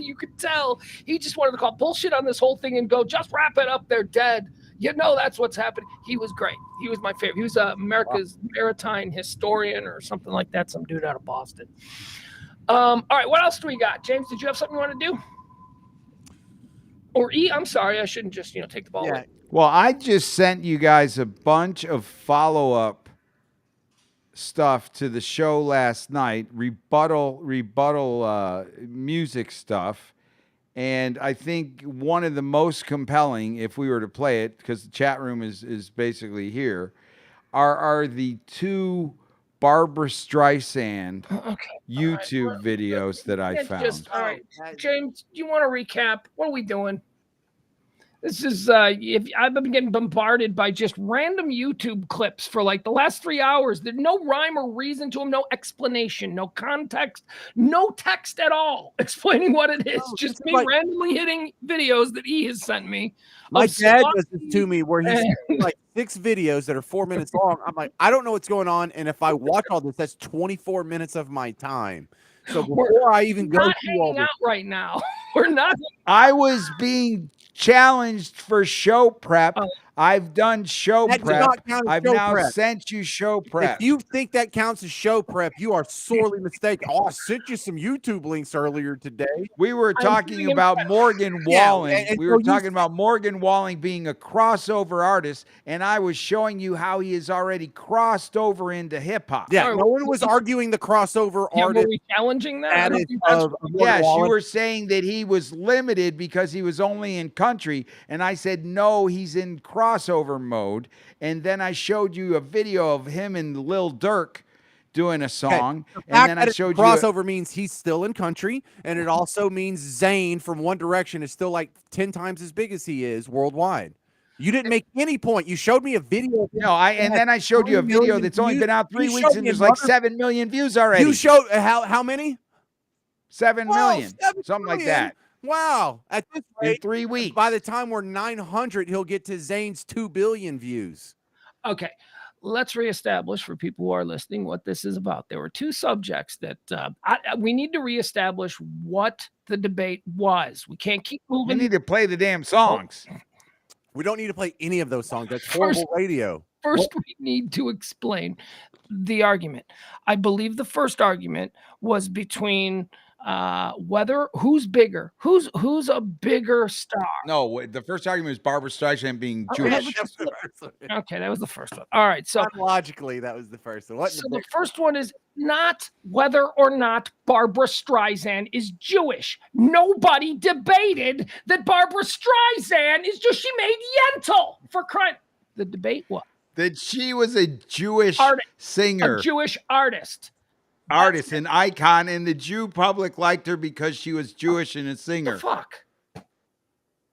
you could tell he just wanted to call bullshit on this whole thing and go, just wrap it up. They're dead. That's what's happening. He was great. He was my favorite. He was America's maritime historian or something like that. Some dude out of Boston. All right. What else do we got? James, did you have something you want to do? Or E, I'm sorry, I shouldn't just take the ball away. Well, I just sent you guys a bunch of follow-up stuff to the show last night, rebuttal music stuff. And I think one of the most compelling, if we were to play it, because the chat room is basically here, are the two Barbara Streisand YouTube videos that I found. All right, James, do you want to recap? What are we doing? This is I've been getting bombarded by just random YouTube clips for like the last 3 hours. There's no rhyme or reason to them, no explanation, no context, no text at all explaining what it is. Just me randomly hitting videos that he has sent me. My dad does this to me where he's like 6 videos that are 4 minutes long. I'm like, I don't know what's going on, and if I watch all this, that's 24 minutes of my time. So before I even go through all this, out right now, we're not. I was being challenged for show prep. I've done show prep. I've now sent you show prep. If you think that counts as show prep, you are sorely mistaken. Oh, I sent you some YouTube links earlier today. We were talking about Morgan Wallen. We were talking about Morgan Wallen being a crossover artist, and I was showing you how he has already crossed over into hip hop. Yeah, no one was arguing the crossover artist. Were we challenging that? Yes, you were saying that he was limited because he was only in country, and I said no, he's in crossover mode. And then I showed you a video of him and Lil Durk doing a song, and then I showed you crossover means he's still in country, and it also means Zayn from One Direction is still like 10 times as big as he is worldwide. You didn't make any point. You showed me a video. No, and then I showed you a video that's only been out 3 weeks, and there's like 7 million views already. You showed how many? 7 million, something like that. Wow. At this rate, in 3 weeks. By the time we're 900, he'll get to Zayn's 2 billion views. Okay. Let's reestablish for people who are listening what this is about. There were 2 subjects that we need to reestablish what the debate was. We can't keep moving. We need to play the damn songs. We don't need to play any of those songs. That's horrible radio. First, we need to explain the argument. I believe the first argument was between who's bigger, who's a bigger star. No, the first argument was Barbara Streisand being Jewish. Okay, that was the first one. All right, so logically, that was the first one. So the first one is not whether or not Barbara Streisand is Jewish. Nobody debated that Barbara Streisand is Jewish. She made Yentl for crying. The debate was that she was a Jewish singer, a Jewish artist, an icon, and the Jew public liked her because she was Jewish and a singer. The fuck?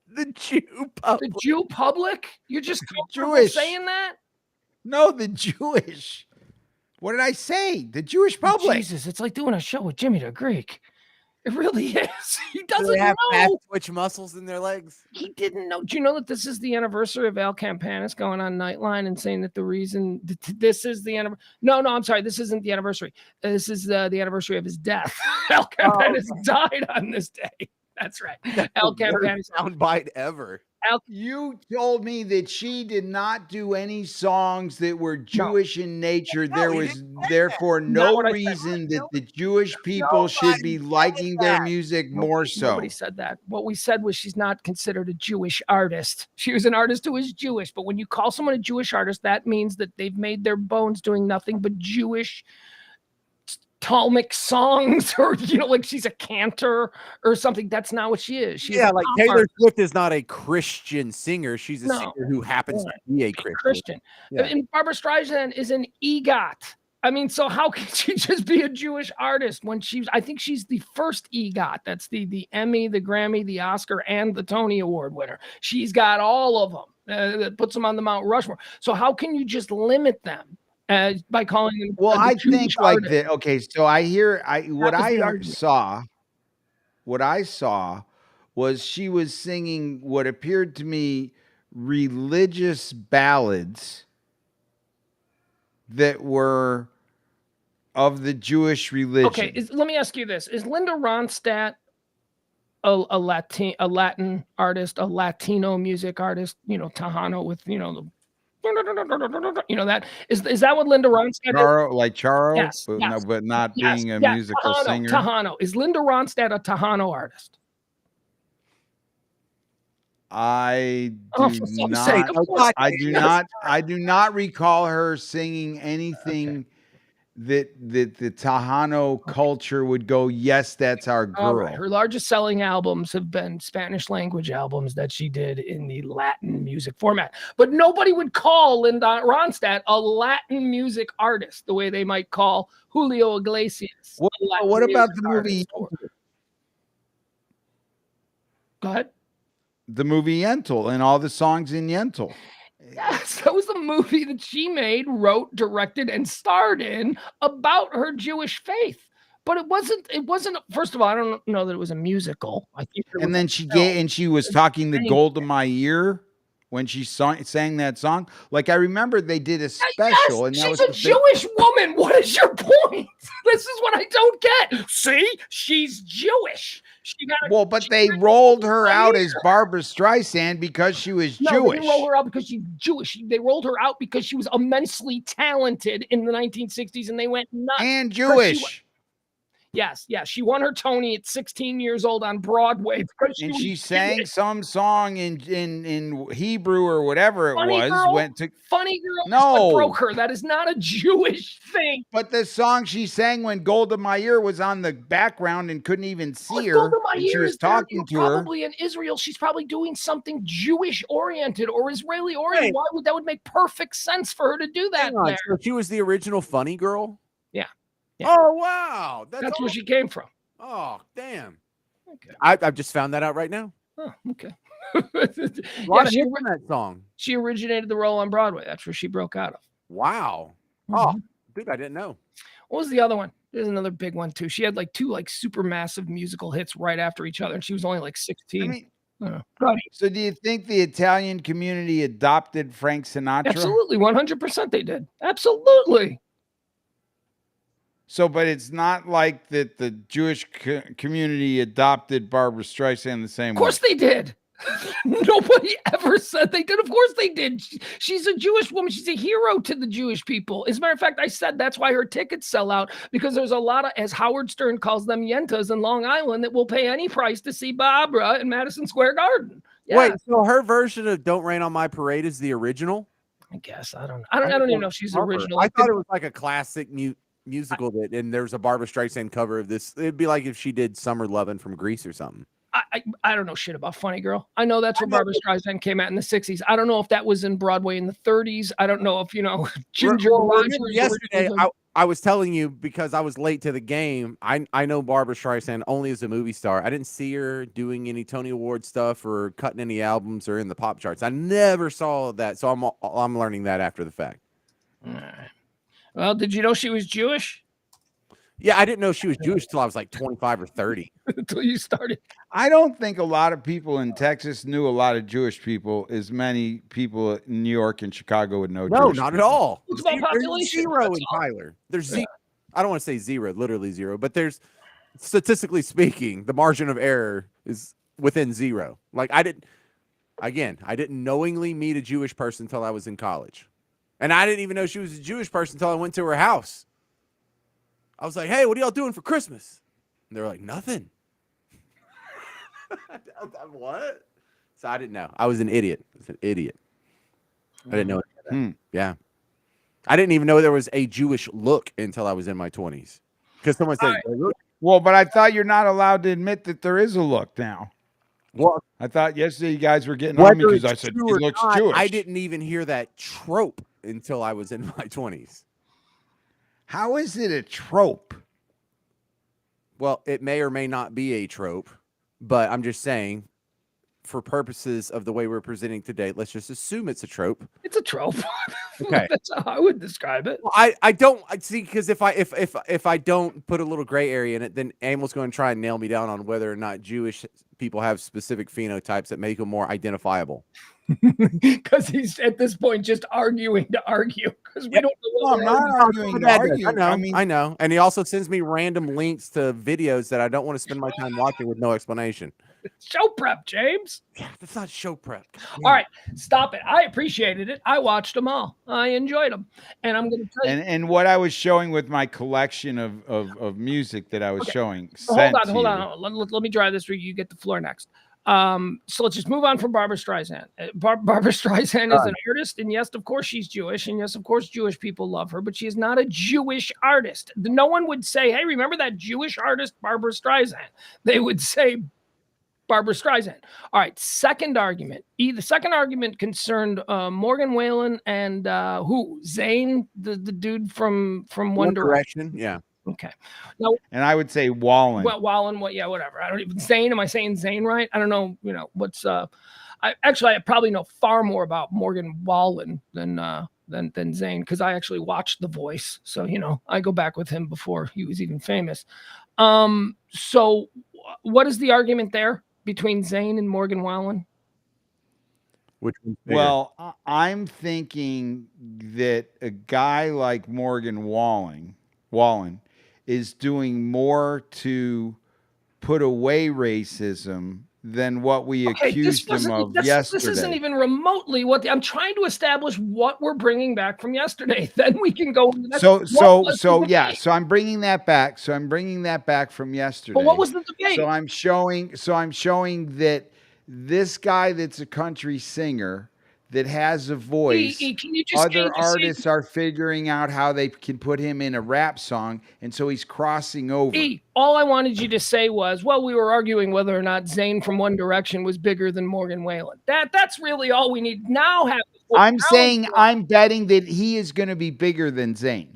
The Jew public? The Jew public? You're just Jewish saying that? No, the Jewish. What did I say? The Jewish public. Jesus, it's like doing a show with Jimmy the Greek. It really is. He doesn't they have know. Fast twitch muscles in their legs. He didn't know. Do you know that this is the anniversary of Al Campanis going on Nightline and saying that the reason this is the anniversary? No, I'm sorry. This isn't the anniversary. This is the anniversary of his death. Al Campanis died on this day. That's right. Al Campanis soundbite ever. You told me that she did not do any songs that were Jewish in nature. There was therefore no reason that the Jewish people should be liking their music more so. Nobody said that. What we said was she's not considered a Jewish artist. She was an artist who is Jewish. But when you call someone a Jewish artist, that means that they've made their bones doing nothing but Jewish Talmudic songs, or like she's a cantor or something. That's not what she is. She's like Taylor Swift is not a Christian singer. She's a singer who happens to be a Christian. Yeah. And Barbara Streisand is an EGOT. I mean, so how can she just be a Jewish artist when I think she's the first EGOT. That's the Emmy, the Grammy, the Oscar, and the Tony Award winner. She's got all of them. That puts them on the Mount Rushmore. So how can you just limit them? By calling them, well, I think like that. Okay, so what I saw was she was singing what appeared to me religious ballads that were of the Jewish religion. Okay, let me ask you this: is Linda Ronstadt a Latin artist, a Latino music artist? Tejano with the. That is that what Linda Ronstadt is? Like Charo, yes, but not being a musical singer. Tejano. Is Linda Ronstadt a Tejano artist? I Oh, do for fuck's not. sake, of course I she do does. not. I do not recall her singing anything that the Tejano culture would go, yes, that's our All girl. right. Her largest selling albums have been Spanish language albums that she did in the Latin music format. But nobody would call Linda Ronstadt a Latin music artist the way they might call Julio Iglesias. What about the movie? Go ahead. The movie Yentl and all the songs in Yentl. Yes, that was a movie that she made, wrote, directed, and starred in about her Jewish faith. But it wasn't. First of all, I don't know that it was a musical. I think and then she was talking the gold of my ear when she sang that song. Like, I remember they did a special, and that she's was a Jewish woman. What is your point? This is what I don't get. See, she's Jewish. But they rolled her out as Barbara Streisand because she was Jewish. No, they didn't roll her out because she's Jewish. They rolled her out because she was immensely talented in the 1960s, and they went nuts. And Jewish. Yes. She won her Tony at 16 years old on Broadway. And she sang some song in Hebrew or whatever it was. Funny Girl. No, what broke her. That is not a Jewish thing. But the song she sang when Gold of My Ear was on the background and couldn't even see her. Gold of My and Ear she was talking to her. Probably in Israel. She's probably doing something Jewish oriented or Israeli oriented. Why would that would make perfect sense for her to do that? So she was the original Funny Girl. Yeah. Oh wow, that's where she came from. Oh damn. Okay. I've just found that out right now. Oh, okay. She won that song. She originated the role on Broadway. That's where she broke out of. Wow. Oh, dude, I didn't know. What was the other one? There's another big one too. She had like two super massive musical hits right after each other, and she was only like 16. So do you think the Italian community adopted Frank Sinatra? Absolutely, 100% they did. Absolutely. So, but it's not like that the Jewish community adopted Barbara Streisand the same way. Of course they did. Nobody ever said they did. Of course they did. She's a Jewish woman. She's a hero to the Jewish people. As a matter of fact, I said that's why her tickets sell out, because there's a lot of, as Howard Stern calls them, yentas in Long Island that will pay any price to see Barbara in Madison Square Garden. Yeah. Wait, so her version of "Don't Rain on My Parade" is the original? I guess I don't even know if she's original. I thought it was like a classic musical and there's a Barbara Streisand cover of this. It'd be like if she did "Summer Lovin'" from Grease or something. I don't know shit about Funny Girl. I know that's where Barbara Streisand came out in the 60s. I don't know if that was in Broadway in the 30s. I don't know if, Ginger Rogers. Yesterday, I was telling you because I was late to the game. I know Barbara Streisand only as a movie star. I didn't see her doing any Tony Award stuff or cutting any albums or in the pop charts. I never saw that. So I'm learning that after the fact. Well, did you know she was Jewish? Yeah, I didn't know she was Jewish till I was like 25 or 30. Until you started. I don't think a lot of people in Texas knew a lot of Jewish people, as many people in New York and Chicago would know. No, Jewish not people. at all. It's about population. Zero in Tyler. There's zero. I don't want to say zero, literally zero, but there's, statistically speaking, the margin of error is within zero. Like I didn't knowingly meet a Jewish person until I was in college. And I didn't even know she was a Jewish person until I went to her house. I was like, hey, what are y'all doing for Christmas? And they're like, nothing. What? So I didn't know. I was an idiot. I didn't know that. Yeah. I didn't even know there was a Jewish look until I was in my 20s. Because someone said, well, but I thought you're not allowed to admit that there is a look now. Well, I thought yesterday you guys were getting on me because I said he looks Jewish. I didn't even hear that trope until I was in my 20s. How is it a trope? Well, it may or may not be a trope, but I'm just saying, for purposes of the way we're presenting today, let's just assume it's a trope. It's a trope. Okay, that's how I would describe it. Well, I don't see, because if I don't put a little gray area in it, then Emil's going to try and nail me down on whether or not Jewish people have specific phenotypes that make them more identifiable. Because he's at this point just arguing to argue, because we don't know. I'm not arguing to argue. I know. And he also sends me random links to videos that I don't want to spend my time watching with no explanation. Show prep, James. Yeah, that's not show prep. All right, stop it. I appreciated it. I watched them all. I enjoyed them, and I'm going to tell you. And what I was showing with my collection of music that I was showing. Hold on. Let me drive this. You get the floor next. So let's just move on from Barbara Streisand. Barbara Streisand is an artist, and yes, of course she's Jewish, and yes, of course Jewish people love her, but she is not a Jewish artist. No one would say, "Hey, remember that Jewish artist Barbara Streisand?" They would say Barbara Streisand. All right, second argument. The second argument concerned Morgan Wallen and who? Zayn, the dude from One Direction. Yeah. Okay. Now, and I would say Wallen. Well, Wallen, yeah, whatever. I don't even Zayn. Am I saying Zayn right? I don't know. What's I probably know far more about Morgan Wallen than Zayn, because I actually watched The Voice. So I go back with him before he was even famous. So what is the argument there between Zayn and Morgan Wallen? Well, I'm thinking that a guy like Morgan Wallen is doing more to put away racism than what we accused him of yesterday. This isn't even remotely what I'm trying to establish what we're bringing back from yesterday. Then we can go. So I'm bringing that back. So I'm bringing that back from yesterday. But what was the debate? So I'm showing that this guy that's a country singer that has a voice, other artists are figuring out how they can put him in a rap song, and so he's crossing over. All I wanted you to say was, well, we were arguing whether or not Zayn from One Direction was bigger than Morgan Wallen. That's really all we need now. I'm betting that he is going to be bigger than Zayn,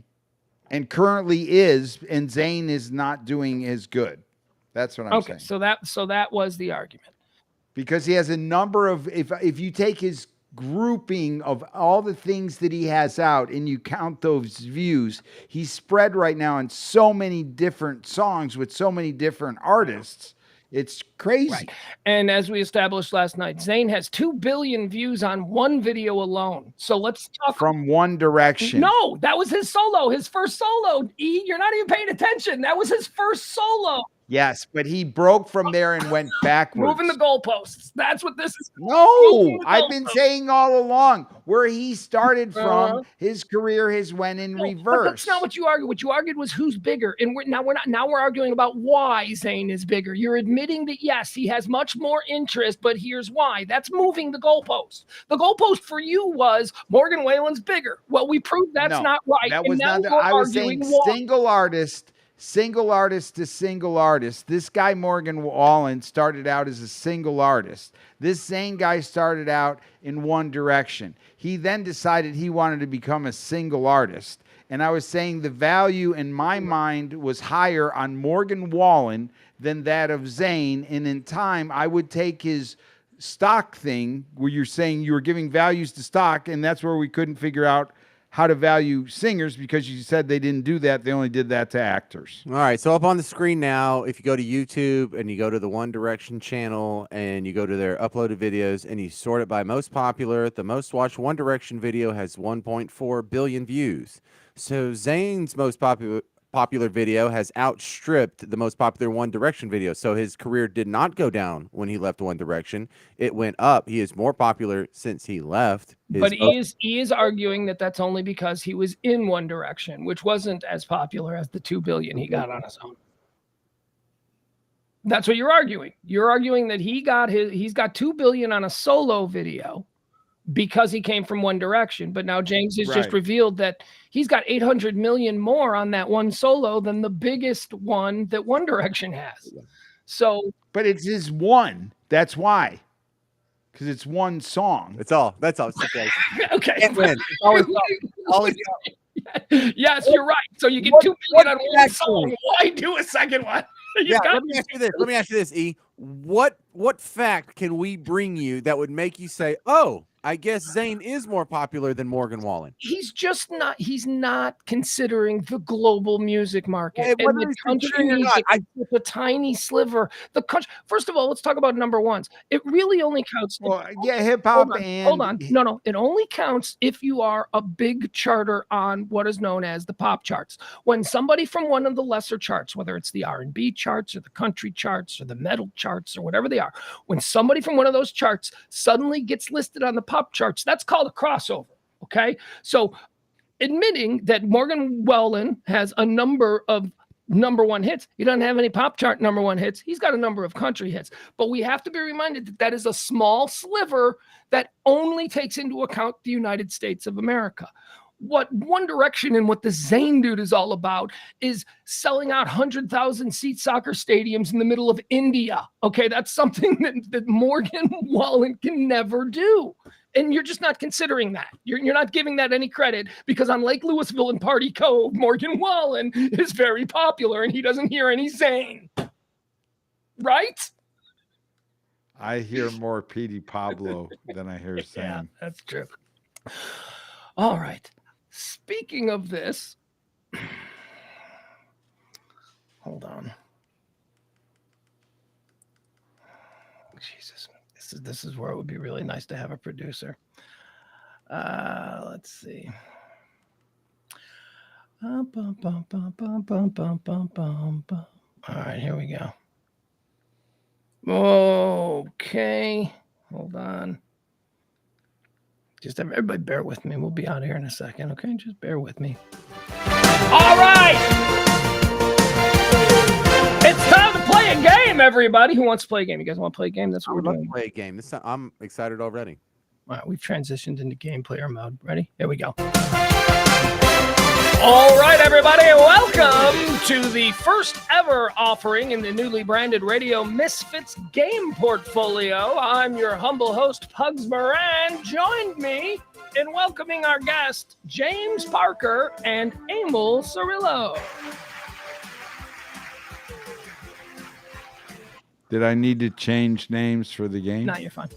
and currently is, and Zayn is not doing as good. That's what I'm saying. So that was the argument, because he has a number of if you take his grouping of all the things that he has out and you count those views, he's spread right now in so many different songs with so many different artists. It's crazy. Right. And as we established last night, Zayn has 2 billion views on one video alone. So let's talk from One Direction. No, that was his solo, his first solo. You're not even paying attention. That was his first solo. Yes, but he broke from there and went backwards. Moving the goalposts. That's what this is. No, I've been saying all along, where he started from, his career has went in reverse. But that's not what you argued. What you argued was who's bigger. And we're arguing about why Zayn is bigger. You're admitting that yes, he has much more interest, but here's why. That's moving the goalpost. The goalpost for you was Morgan Wallen's bigger. Well, we proved that's not right. That was not. I was saying single artist to single artist. This guy, Morgan Wallen, started out as a single artist. This Zayn guy started out in One Direction. He then decided he wanted to become a single artist. And I was saying the value in my mind was higher on Morgan Wallen than that of Zayn. And in time, I would take his stock thing where you're saying you were giving values to stock, and that's where we couldn't figure out how to value singers, because you said they didn't do that. They only did that to actors. All right. So up on the screen now, if you go to YouTube and you go to the One Direction channel and you go to their uploaded videos and you sort it by most popular, the most watched One Direction video has 1.4 billion views. So Zayn's most popular video has outstripped the most popular One Direction video. So his career did not go down when he left One Direction. It went up. He is more popular since he left. But he is arguing that that's only because he was in One Direction, which wasn't as popular as the 2 billion he got on his own. That's what you're arguing. You're arguing that he's got 2 billion on a solo video because he came from One Direction. But now James has just revealed that he's got 800 million more on that one solo than the biggest one that One Direction has. So, but it's his one. That's why. Because it's one song. That's all. Okay. Okay. Can't win. Always Yes, you're right. So you get 2 billion on one song. Why do a second one? Let me ask you this, E. What fact can we bring you that would make you say, oh, I guess Zayn is more popular than Morgan Wallen? He's not considering the global music market. Hey, and the country music is a tiny sliver. The country. First of all, let's talk about number ones. It really only counts. Hip hop. Hold on. No. It only counts if you are a big charter on what is known as the pop charts. When somebody from one of the lesser charts, whether it's the R&B charts or the country charts or the metal charts or whatever they are, when somebody from one of those charts suddenly gets listed on the pop charts, that's called a crossover. Okay, so admitting that Morgan Wallen has a number of #1 hits. He doesn't have any pop chart #1 hits. He's got a number of country hits. But we have to be reminded that that is a small sliver that only takes into account the United States of America. What One Direction and what the Zayn dude is all about is selling out 100,000 seat soccer stadiums in the middle of India. Okay, that's something that Morgan Wallen can never do. And you're just not considering that. You're not giving that any credit because on Lake Louisville and Party Cove, Morgan Wallen is very popular and he doesn't hear any Zayn. Right? I hear more Petey Pablo than I hear Zayn. Yeah, that's true. All right. Speaking of this, hold on. Jesus, this is where it would be really nice to have a producer. Let's see. All right, here we go. Okay, hold on. Just everybody bear with me. We'll be out of here in a second, okay? Just bear with me. All right! It's time to play a game, everybody. Who wants to play a game? You guys want to play a game? That's what we're doing. Play a game. I'm excited already. All right, we've transitioned into game player mode. Ready? Here we go. All right, everybody, welcome to the first ever offering in the newly branded Radio Misfits game portfolio. I'm your humble host, Pugs Moran. Join me in welcoming our guest, James Parker and Emil Cirillo. Did I need to change names for the game? No, you're fine.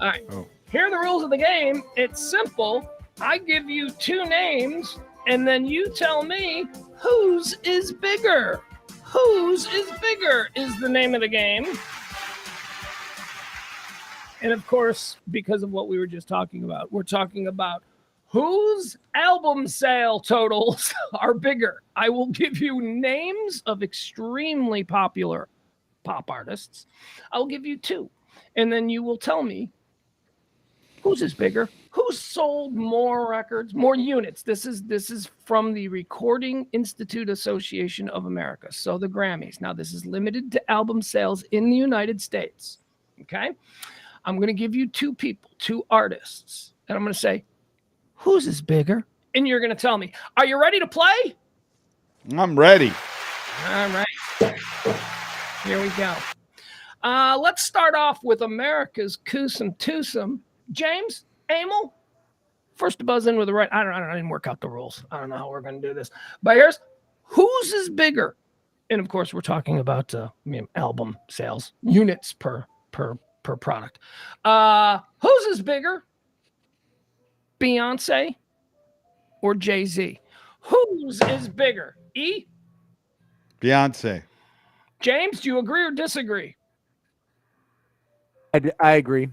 All right. Oh. Here are the rules of the game. It's simple. I give you 2 names, and then you tell me whose is bigger. Whose is bigger is the name of the game. And of course, because of what we were just talking about, we're talking about whose album sale totals are bigger. I will give you names of extremely popular pop artists. I'll give you 2, and then you will tell me whose is bigger, who sold more records, more units. This is from the Recording Institute Association of America, so the Grammys. Now, this is limited to album sales in the United States, okay? I'm going to give you 2 people, 2 artists, and I'm going to say, whose is bigger? And you're going to tell me. Are you ready to play? I'm ready. All right. Here we go. Let's start off with America's Kusum Twosome. James, Emil, first to buzz in with the right. I didn't work out the rules. I don't know how we're going to do this. But here's whose is bigger? And of course, we're talking about album sales, units per product. Whose is bigger? Beyonce or Jay-Z? Whose is bigger? E? Beyonce. James, do you agree or disagree? I agree.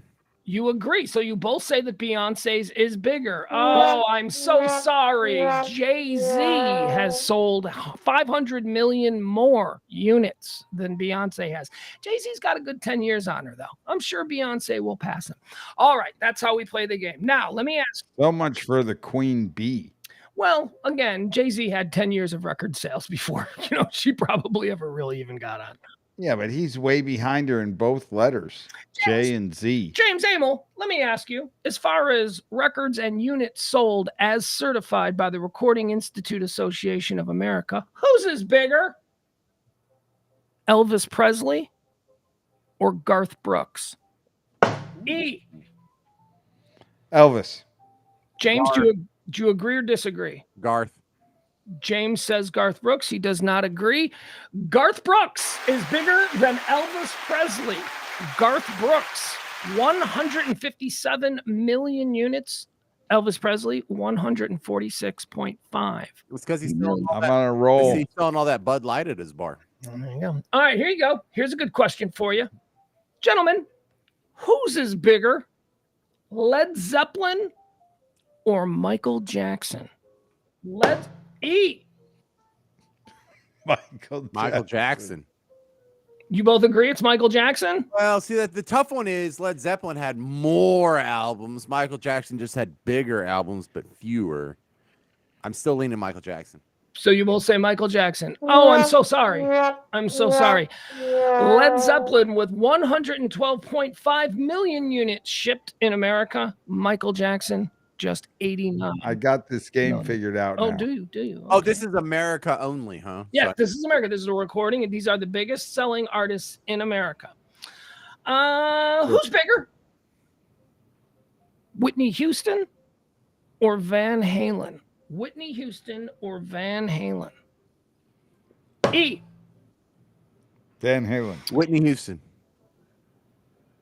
You agree. So you both say that Beyonce's is bigger. Oh, I'm so sorry. Jay-Z has sold 500 million more units than Beyonce has. Jay-Z's got a good 10 years on her, though. I'm sure Beyonce will pass him. All right, that's how we play the game. Now, let me ask. So much for the Queen Bee. Well, again, Jay-Z had 10 years of record sales before, she probably ever really even got on. Yeah, but he's way behind her in both letters, J and Z. James Emil, let me ask you, as far as records and units sold as certified by the Recording Institute Association of America, whose is bigger? Elvis Presley or Garth Brooks? E. Elvis. James, do you agree or disagree? Garth. James says Garth Brooks. He does not agree. Garth Brooks is bigger than Elvis Presley. Garth Brooks, 157 million units. Elvis Presley, 146.5. It's because he's I'm on a roll. He's selling all that Bud Light at his bar. There you go. All right, here you go. Here's a good question for you. Gentlemen, whose is bigger, Led Zeppelin or Michael Jackson? E. Michael Jackson. You both agree it's Michael Jackson? Well, see, that the tough one is Led Zeppelin had more albums. Michael Jackson just had bigger albums, but fewer. I'm still leaning Michael Jackson. So you will say Michael Jackson. Oh, I'm so sorry. I'm so sorry. Led Zeppelin with 112.5 million units shipped in America. Michael Jackson, just 89. I got this game million. figured out Oh, now. do you? Okay. Oh, this is America only, huh? Yeah, this is America. This is a recording, and these are the biggest selling artists in America. Who's bigger? Whitney Houston or Van Halen? Whitney Houston or Van Halen? E. Van Halen. Whitney Houston.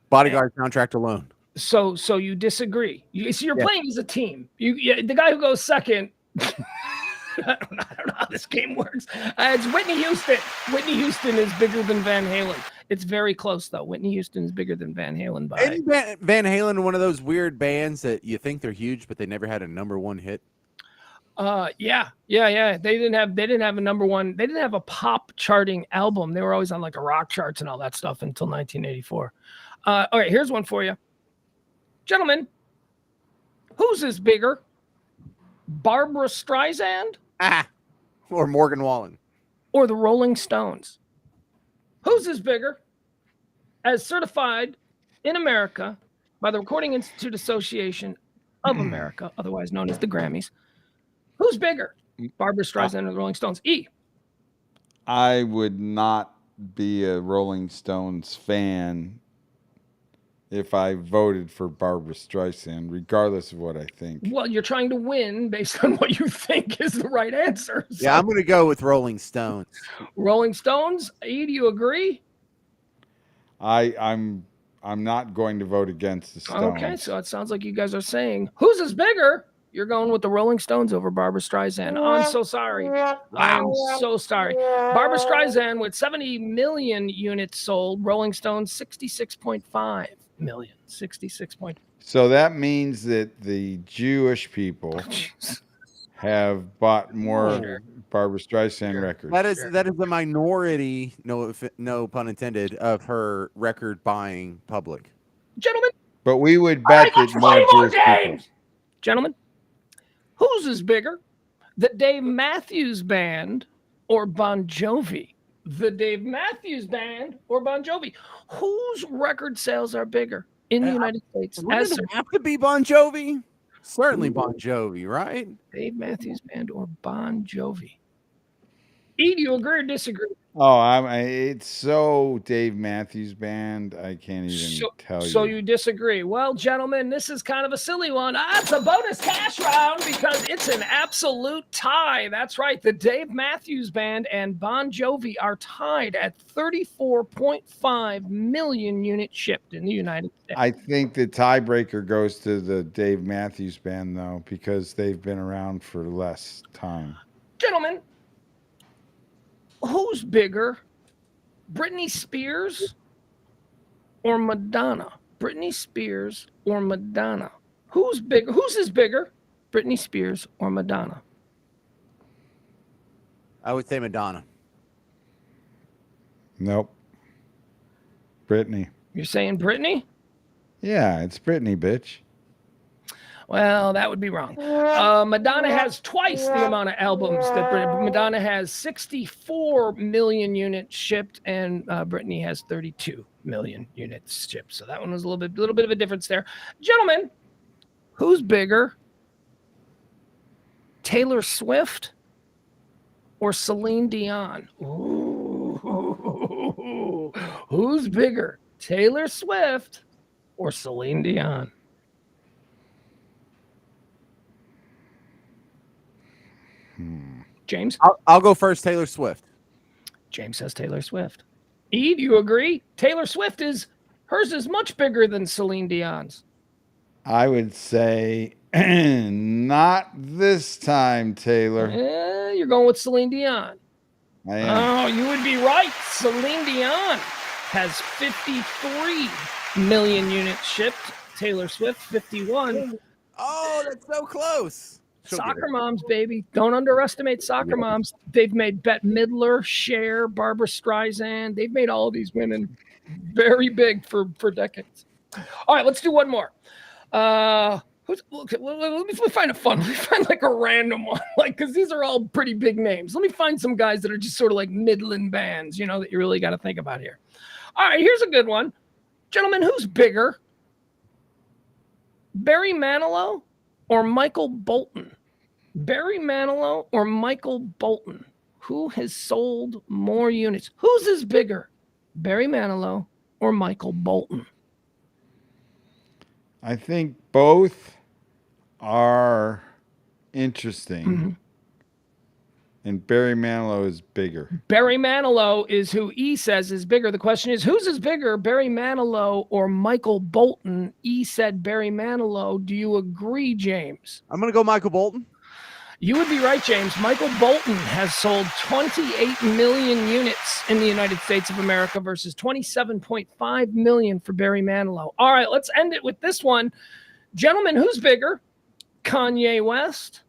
Bodyguard contract alone. So you disagree. So you're playing as a team. The guy who goes second. I don't know how this game works. It's Whitney Houston. Whitney Houston is bigger than Van Halen. It's very close though. Whitney Houston is bigger than Van Halen by. Isn't Van Halen one of those weird bands that you think they're huge, but they never had a #1 hit? Yeah. They didn't have a number one. They didn't have a pop charting album. They were always on like a rock charts and all that stuff until 1984. All right, here's one for you, gentlemen. Whose is bigger, Barbara Streisand Or Morgan Wallen, or the Rolling Stones? Whose is bigger, as certified in America by the Recording Institute Association of America, otherwise known as the Grammys? Who's bigger, Barbara Streisand or the Rolling Stones? E. I would not be a Rolling Stones fan if I voted for Barbara Streisand, regardless of what I think. Well, you're trying to win based on what you think is the right answer. So. Yeah, I'm going to go with Rolling Stones. Rolling Stones. E, do you agree? I'm not going to vote against the Stones. Okay, so it sounds like you guys are saying whose is bigger. You're going with the Rolling Stones over Barbara Streisand. Oh, I'm so sorry. I'm so sorry. Barbara Streisand with 70 million units sold. Rolling Stones 66.5 million. 66.5. So that means that the Jewish people have bought more Barbara Streisand records. That is the minority, no pun intended, of her record buying public. Gentlemen. But we would bet that more Jewish people. Gentlemen. Whose is bigger, the Dave Matthews Band or Bon Jovi? The Dave Matthews Band or Bon Jovi? Whose record sales are bigger in the United States? Does it have to be Bon Jovi? Certainly Bon Jovi, right? Dave Matthews Band or Bon Jovi? E, do you agree or disagree? Oh, it's so Dave Matthews Band. I can't even tell you. So you disagree. Well, gentlemen, this is kind of a silly one. It's a bonus cash round because it's an absolute tie. That's right. The Dave Matthews Band and Bon Jovi are tied at 34.5 million units shipped in the United States. I think the tiebreaker goes to the Dave Matthews Band, though, because they've been around for less time. Gentlemen, who's bigger, Britney Spears or Madonna? Britney Spears or Madonna? Who's bigger? Whose is bigger, Britney Spears or Madonna? I would say Madonna. Nope. Britney. You're saying Britney? Yeah, it's Britney, bitch. Well, that would be wrong. Madonna has twice the amount of albums that Madonna has 64 million units shipped, and Britney has 32 million units shipped. So that one was a little bit of a difference there. Gentlemen, who's bigger, Taylor Swift or Celine Dion? Ooh. Who's bigger, Taylor Swift or Celine Dion? James? I'll go first. Taylor Swift. James says Taylor Swift. E, do you agree? Taylor Swift hers is much bigger than Celine Dion's. I would say not this time, Taylor. You're going with Celine Dion. I am. Oh, you would be right. Celine Dion has 53 million units shipped. Taylor Swift, 51. Oh, that's so close. Soccer moms, baby. Don't underestimate soccer moms. They've made Bette Midler, Cher, Barbara Streisand. They've made all of these women very big for decades. All right, let's do one more. Okay, well, let me find a fun. Let me find like a random one, like because these are all pretty big names. Let me find some guys that are just sort of like Midland bands, that you really got to think about here. All right, here's a good one, gentlemen. Who's bigger, Barry Manilow or Michael Bolton? Barry Manilow or Michael Bolton? Who has sold more units? Whose is bigger, Barry Manilow or Michael Bolton? I think both are interesting. And Barry Manilow is bigger. Barry Manilow is who E says is bigger. The question is, whose is bigger, Barry Manilow or Michael Bolton? E said Barry Manilow. Do you agree, James? I'm going to go Michael Bolton. You would be right, James. Michael Bolton has sold 28 million units in the United States of America versus 27.5 million for Barry Manilow. All right, let's end it with this one. Gentlemen, who's bigger, Kanye West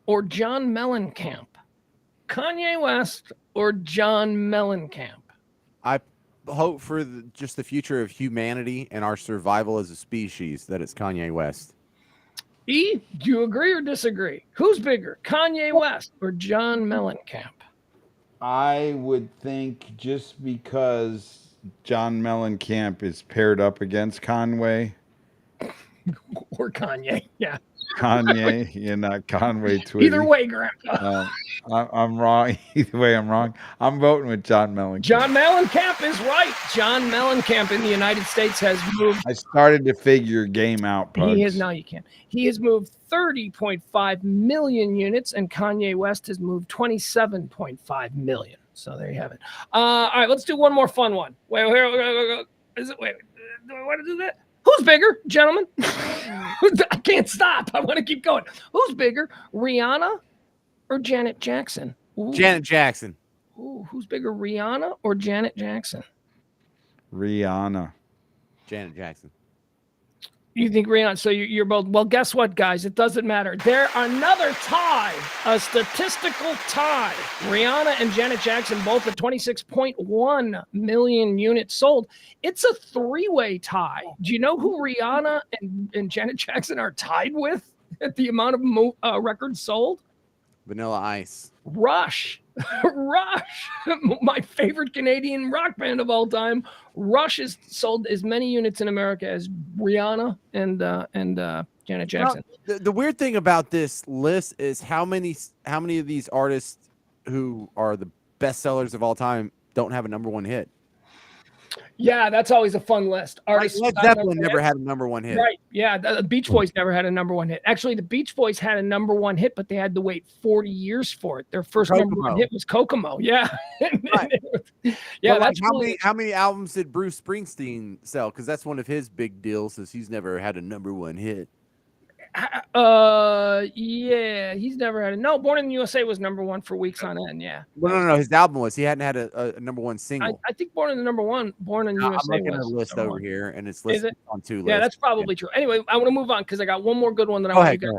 or John Mellencamp? Kanye West or John Mellencamp? I hope for just the future of humanity and our survival as a species that it's Kanye West. E, do you agree or disagree? Who's bigger, Kanye West or John Mellencamp? I would think just because John Mellencamp is paired up against Conway. Or Kanye, yeah. Kanye, not Conway Twitty. Either way, Grandpa. I'm wrong. Either way, I'm wrong. I'm voting with John Mellencamp. John Mellencamp is right. John Mellencamp in the United States has moved. I started to figure game out, Pugs. He has, now you can. He has moved 30.5 million units, and Kanye West has moved 27.5 million. So there you have it. All right, let's do one more fun one. Wait. Is it? Wait. Do I want to do that? Who's bigger, gentlemen? I can't stop. I want to keep going. Who's bigger, Rihanna or Janet Jackson? Ooh. Janet Jackson. Ooh, who's bigger, Rihanna or Janet Jackson? Rihanna. Janet Jackson. You think Rihanna? So you're both. Well, guess what, guys? It doesn't matter. There another tie, a statistical tie. Rihanna and Janet Jackson both at 26.1 million units sold. It's a three-way tie. Do you know who Rihanna and Janet Jackson are tied with at the amount of records sold? Vanilla Ice. Rush. Rush, my favorite Canadian rock band of all time. Rush has sold as many units in America as Rihanna and Janet Jackson. Now, the weird thing about this list is how many of these artists who are the best sellers of all time don't have a #1 hit. Yeah, that's always a fun list. Artists Led Zeppelin never had a #1 hit. Right. Yeah, the Beach Boys never had a #1 hit. Actually, the Beach Boys had a #1 hit, but they had to wait 40 years for it. Their first #1 hit was Kokomo. Yeah. Right. Yeah, that's how many albums did Bruce Springsteen sell? Because that's one of his big deals, is he's never had a #1 hit. Yeah, he's never had it. No, Born in the USA was #1 for weeks on end. Yeah. Well, no. His album was. He hadn't had a #1 single. I think Born in the USA. I'm looking at a list over here, and it's listed on 2 lists. Yeah, that's probably true. Anyway, I want to move on because I got one more good one that I want to go.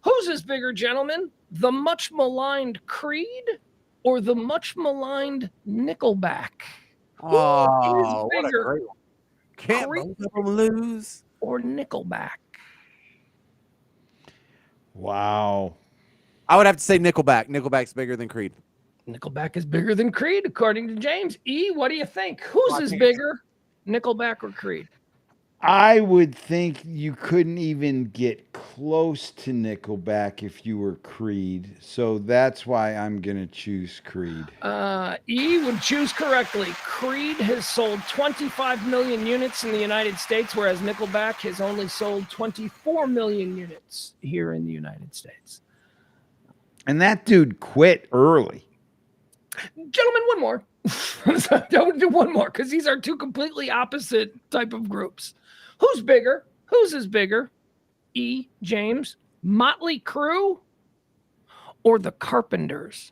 Whose is bigger, gentlemen? The much maligned Creed or the much maligned Nickelback? Oh, what a great one. Can't both of them lose. Or Nickelback? Wow. I would have to say Nickelback. Nickelback's bigger than Creed. Nickelback is bigger than Creed, according to James. E, what do you think? Whose is bigger, Nickelback or Creed? I would think you couldn't even get close to Nickelback if you were Creed. So that's why I'm going to choose Creed. E would choose correctly. Creed has sold 25 million units in the United States, whereas Nickelback has only sold 24 million units here in the United States. And that dude quit early. Gentlemen, one more. I would do one more because these are two completely opposite type of groups. Who's bigger? Whose is bigger? E, James, Motley Crue or the Carpenters?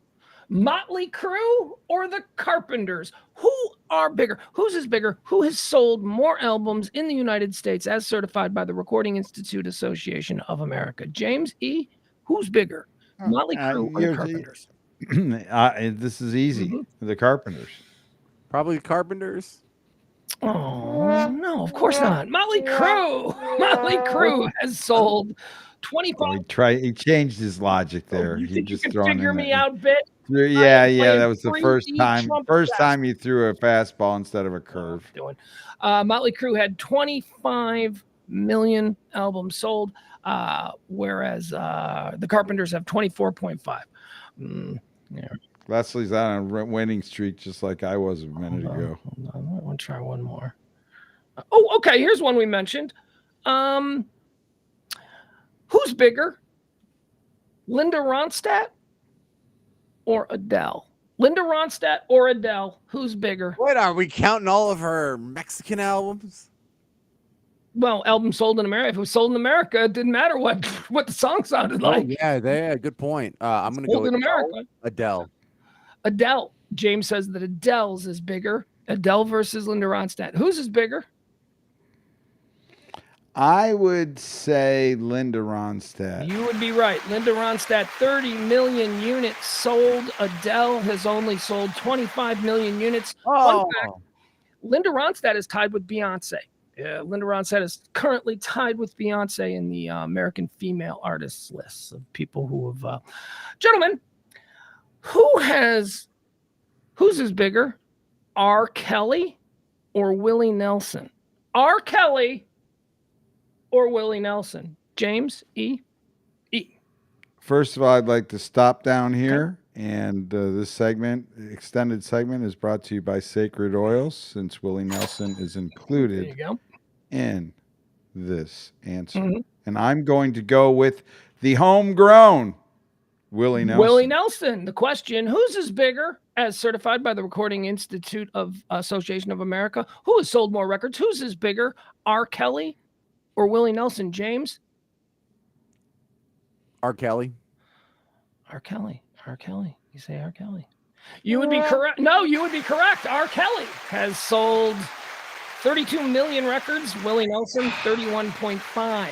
Motley Crue or the Carpenters? Who are bigger? Whose is bigger? Who has sold more albums in the United States as certified by the Recording Institute Association of America? James, E, who's bigger? Motley Crue or the Carpenters? This is easy. The Carpenters. Probably the Carpenters. Oh no, of course not. Motley Crue. Motley Crue has sold 25. He changed his logic there. You He think you just can throwing figure in me the, out, bitch? yeah, playing that was the first 3D time. trumpet First sax. time you threw a fastball instead of a curve. Doing. Motley Crue had 25 million albums sold, whereas the Carpenters have 24.5. Yeah. Leslie's on a winning streak, just like I was a minute ago. Hold on. I want to try one more. Oh, okay. Here's one we mentioned. Who's bigger, Linda Ronstadt or Adele? Linda Ronstadt or Adele? Who's bigger? What, are we counting all of her Mexican albums? Well, albums sold in America. If it was sold in America, it didn't matter what the song sounded like. Yeah, good point. I'm going to go with in America. Adele. Adele. James says that Adele's is bigger. Adele versus Linda Ronstadt. Whose is bigger? I would say Linda Ronstadt. You would be right. Linda Ronstadt, 30 million units sold. Adele has only sold 25 million units. Fun fact, Linda Ronstadt is tied with Beyonce. Linda Ronstadt is currently tied with Beyonce in the American female artists list of people who have. Gentlemen, whose is bigger, R. Kelly or Willie Nelson? R. Kelly or Willie Nelson? James, E. First of all, I'd like to stop down here. And this segment, extended segment, is brought to you by Sacred Oils, since Willie Nelson is included in this answer. Mm-hmm. And I'm going to go with the homegrown Willie Nelson. Willie Nelson. The question, whose is bigger, as certified by the Recording Institute of Association of America? Who has sold more records? Whose is bigger, R. Kelly or Willie Nelson? James? R. Kelly. R. Kelly. R. Kelly. You say R. Kelly. You would be correct. No, you would be correct. R. Kelly has sold 32 million records. Willie Nelson, 31.5.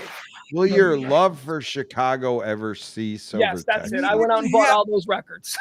Will your love for Chicago ever cease? Yes, that's it. I went out and bought all those records.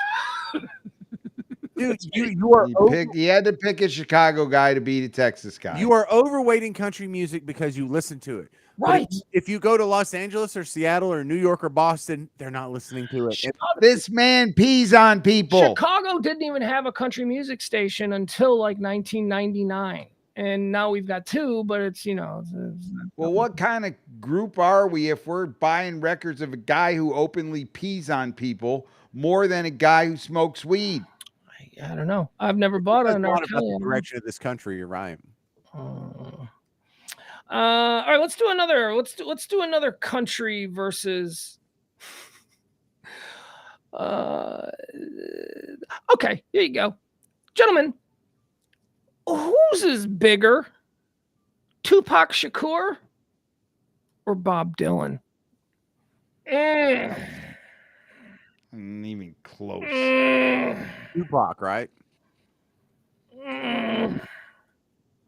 Dude, you are you had to pick a Chicago guy to beat a Texas guy. You are overweighting country music because you listen to it. Right. If you go to Los Angeles or Seattle or New York or Boston, they're not listening to it. This man pees on people. Chicago didn't even have a country music station until like 1999. And now we've got two, but it's, well, what kind of group are we if we're buying records of a guy who openly pees on people more than a guy who smokes weed? I don't know. I've never bought an R. Kelly. The direction of this country, you're right. All right, let's do another. Let's do another country versus. Okay, here you go, gentlemen. Whose is bigger, Tupac Shakur or Bob Dylan? Not even close. Tupac, right?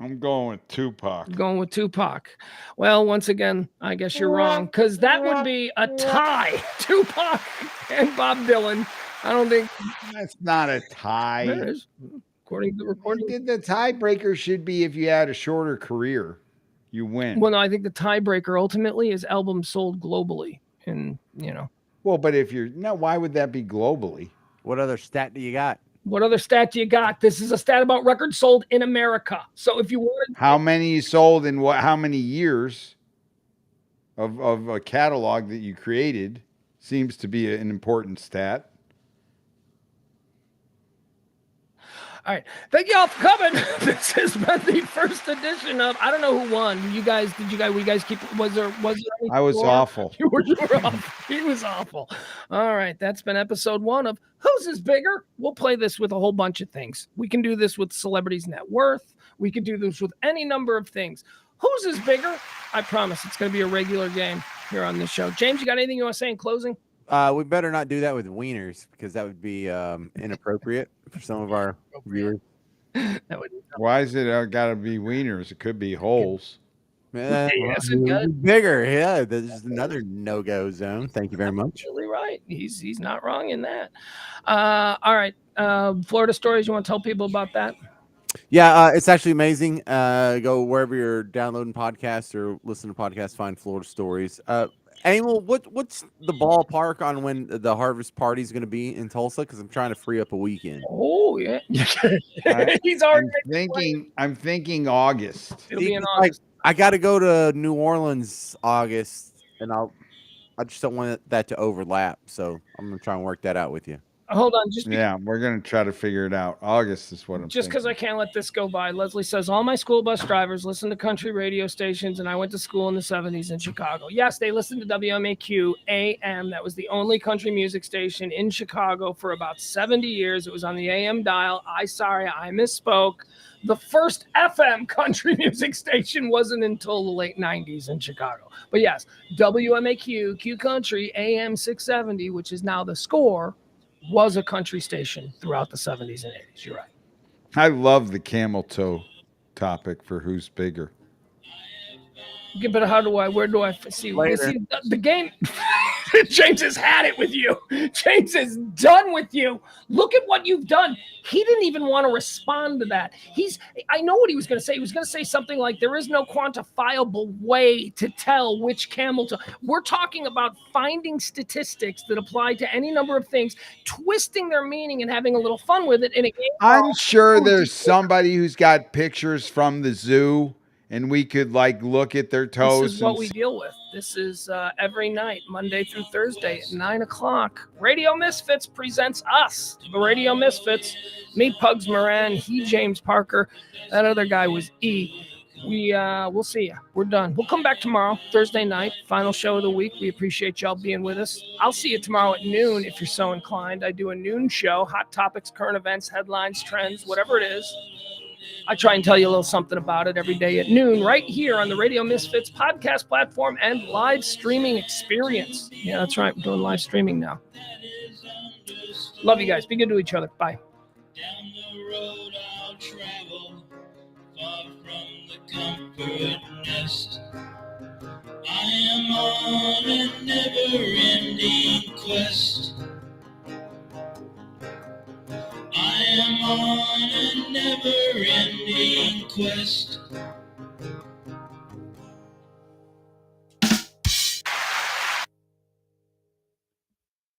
I'm going with Tupac. Going with Tupac. Well, once again, I guess you're wrong, because that would be a tie. Tupac and Bob Dylan. I don't think that's not a tie. There is. According to the recording, the tiebreaker should be if you had a shorter career, you win. Well, no, I think the tiebreaker ultimately is albums sold globally, and Well, but if you're why would that be globally? What other stat do you got? What other stat do you got? This is a stat about records sold in America. So if you wanted, how many you sold in how many years of a catalog that you created seems to be an important stat. All right. Thank you all for coming. This has been the first edition of, I don't know who won. Were you guys keep, was there I was awful. You were awful. He was awful. All right. That's been episode 1 of Whose is Bigger? We'll play this with a whole bunch of things. We can do this with celebrities' net worth. We can do this with any number of things. Whose is bigger? I promise it's going to be a regular game here on this show. James, you got anything you want to say in closing? We better not do that with wieners because that would be inappropriate for some of our viewers. Why is it got to be wieners? It could be holes. Yes, bigger. Yeah, this is another no-go zone. Thank you very much. Absolutely right. He's not wrong in that. All right. Florida stories. You want to tell people about that? Yeah, it's actually amazing. Go wherever you're downloading podcasts or listening to podcasts, find Florida stories. Emil, what's the ballpark on when the harvest party is going to be in Tulsa? Because I'm trying to free up a weekend. Oh yeah, I, he's already. I'm thinking August. It'll be in Like, August. I got to go to New Orleans August, and I just don't want that to overlap. So I'm gonna try and work that out with you. Hold on, just Yeah, we're gonna try to figure it out. August is what I'm just because I thinking. can't let this go by. Leslie says all my school bus drivers listen to country radio stations, and I went to school in the 70s in Chicago. Yes, they listened to WMAQ AM. That was the only country music station in Chicago for about 70 years. It was on the AM dial. I misspoke. The first FM country music station wasn't until the late 90s in Chicago. But yes, WMAQ, Q Country, AM 670, which is now the Score, was a country station throughout the 70s and 80s. You're right. I love the camel toe topic for who's bigger. Yeah, but where do I see Later. the game? James has had it with you. James is done with you. Look at what you've done. He didn't even want to respond to that. I know what he was going to say. He was going to say something like, there is no quantifiable way to tell which camel toe. We're talking about finding statistics that apply to any number of things, twisting their meaning and having a little fun with it in a game. I'm sure there's somebody who's got pictures from the zoo and we could like look at their toes. This is what we deal with. This is every night, Monday through Thursday at 9:00. Radio Misfits presents us, the Radio Misfits. Me, Pugs Moran, he, James Parker. That other guy was E. We'll see you. We're done. We'll come back tomorrow, Thursday night, final show of the week. We appreciate y'all being with us. I'll see you tomorrow at noon if you're so inclined. I do a noon show, hot topics, current events, headlines, trends, whatever it is. I try and tell you a little something about it every day at noon, right here on the Radio Misfits podcast platform and live streaming experience. Yeah, that's right. We're doing live streaming now. Love you guys. Be good to each other. Bye. Down the road I'll travel, far from the comfort nest. I am on a never-ending quest. I am on a never-ending quest.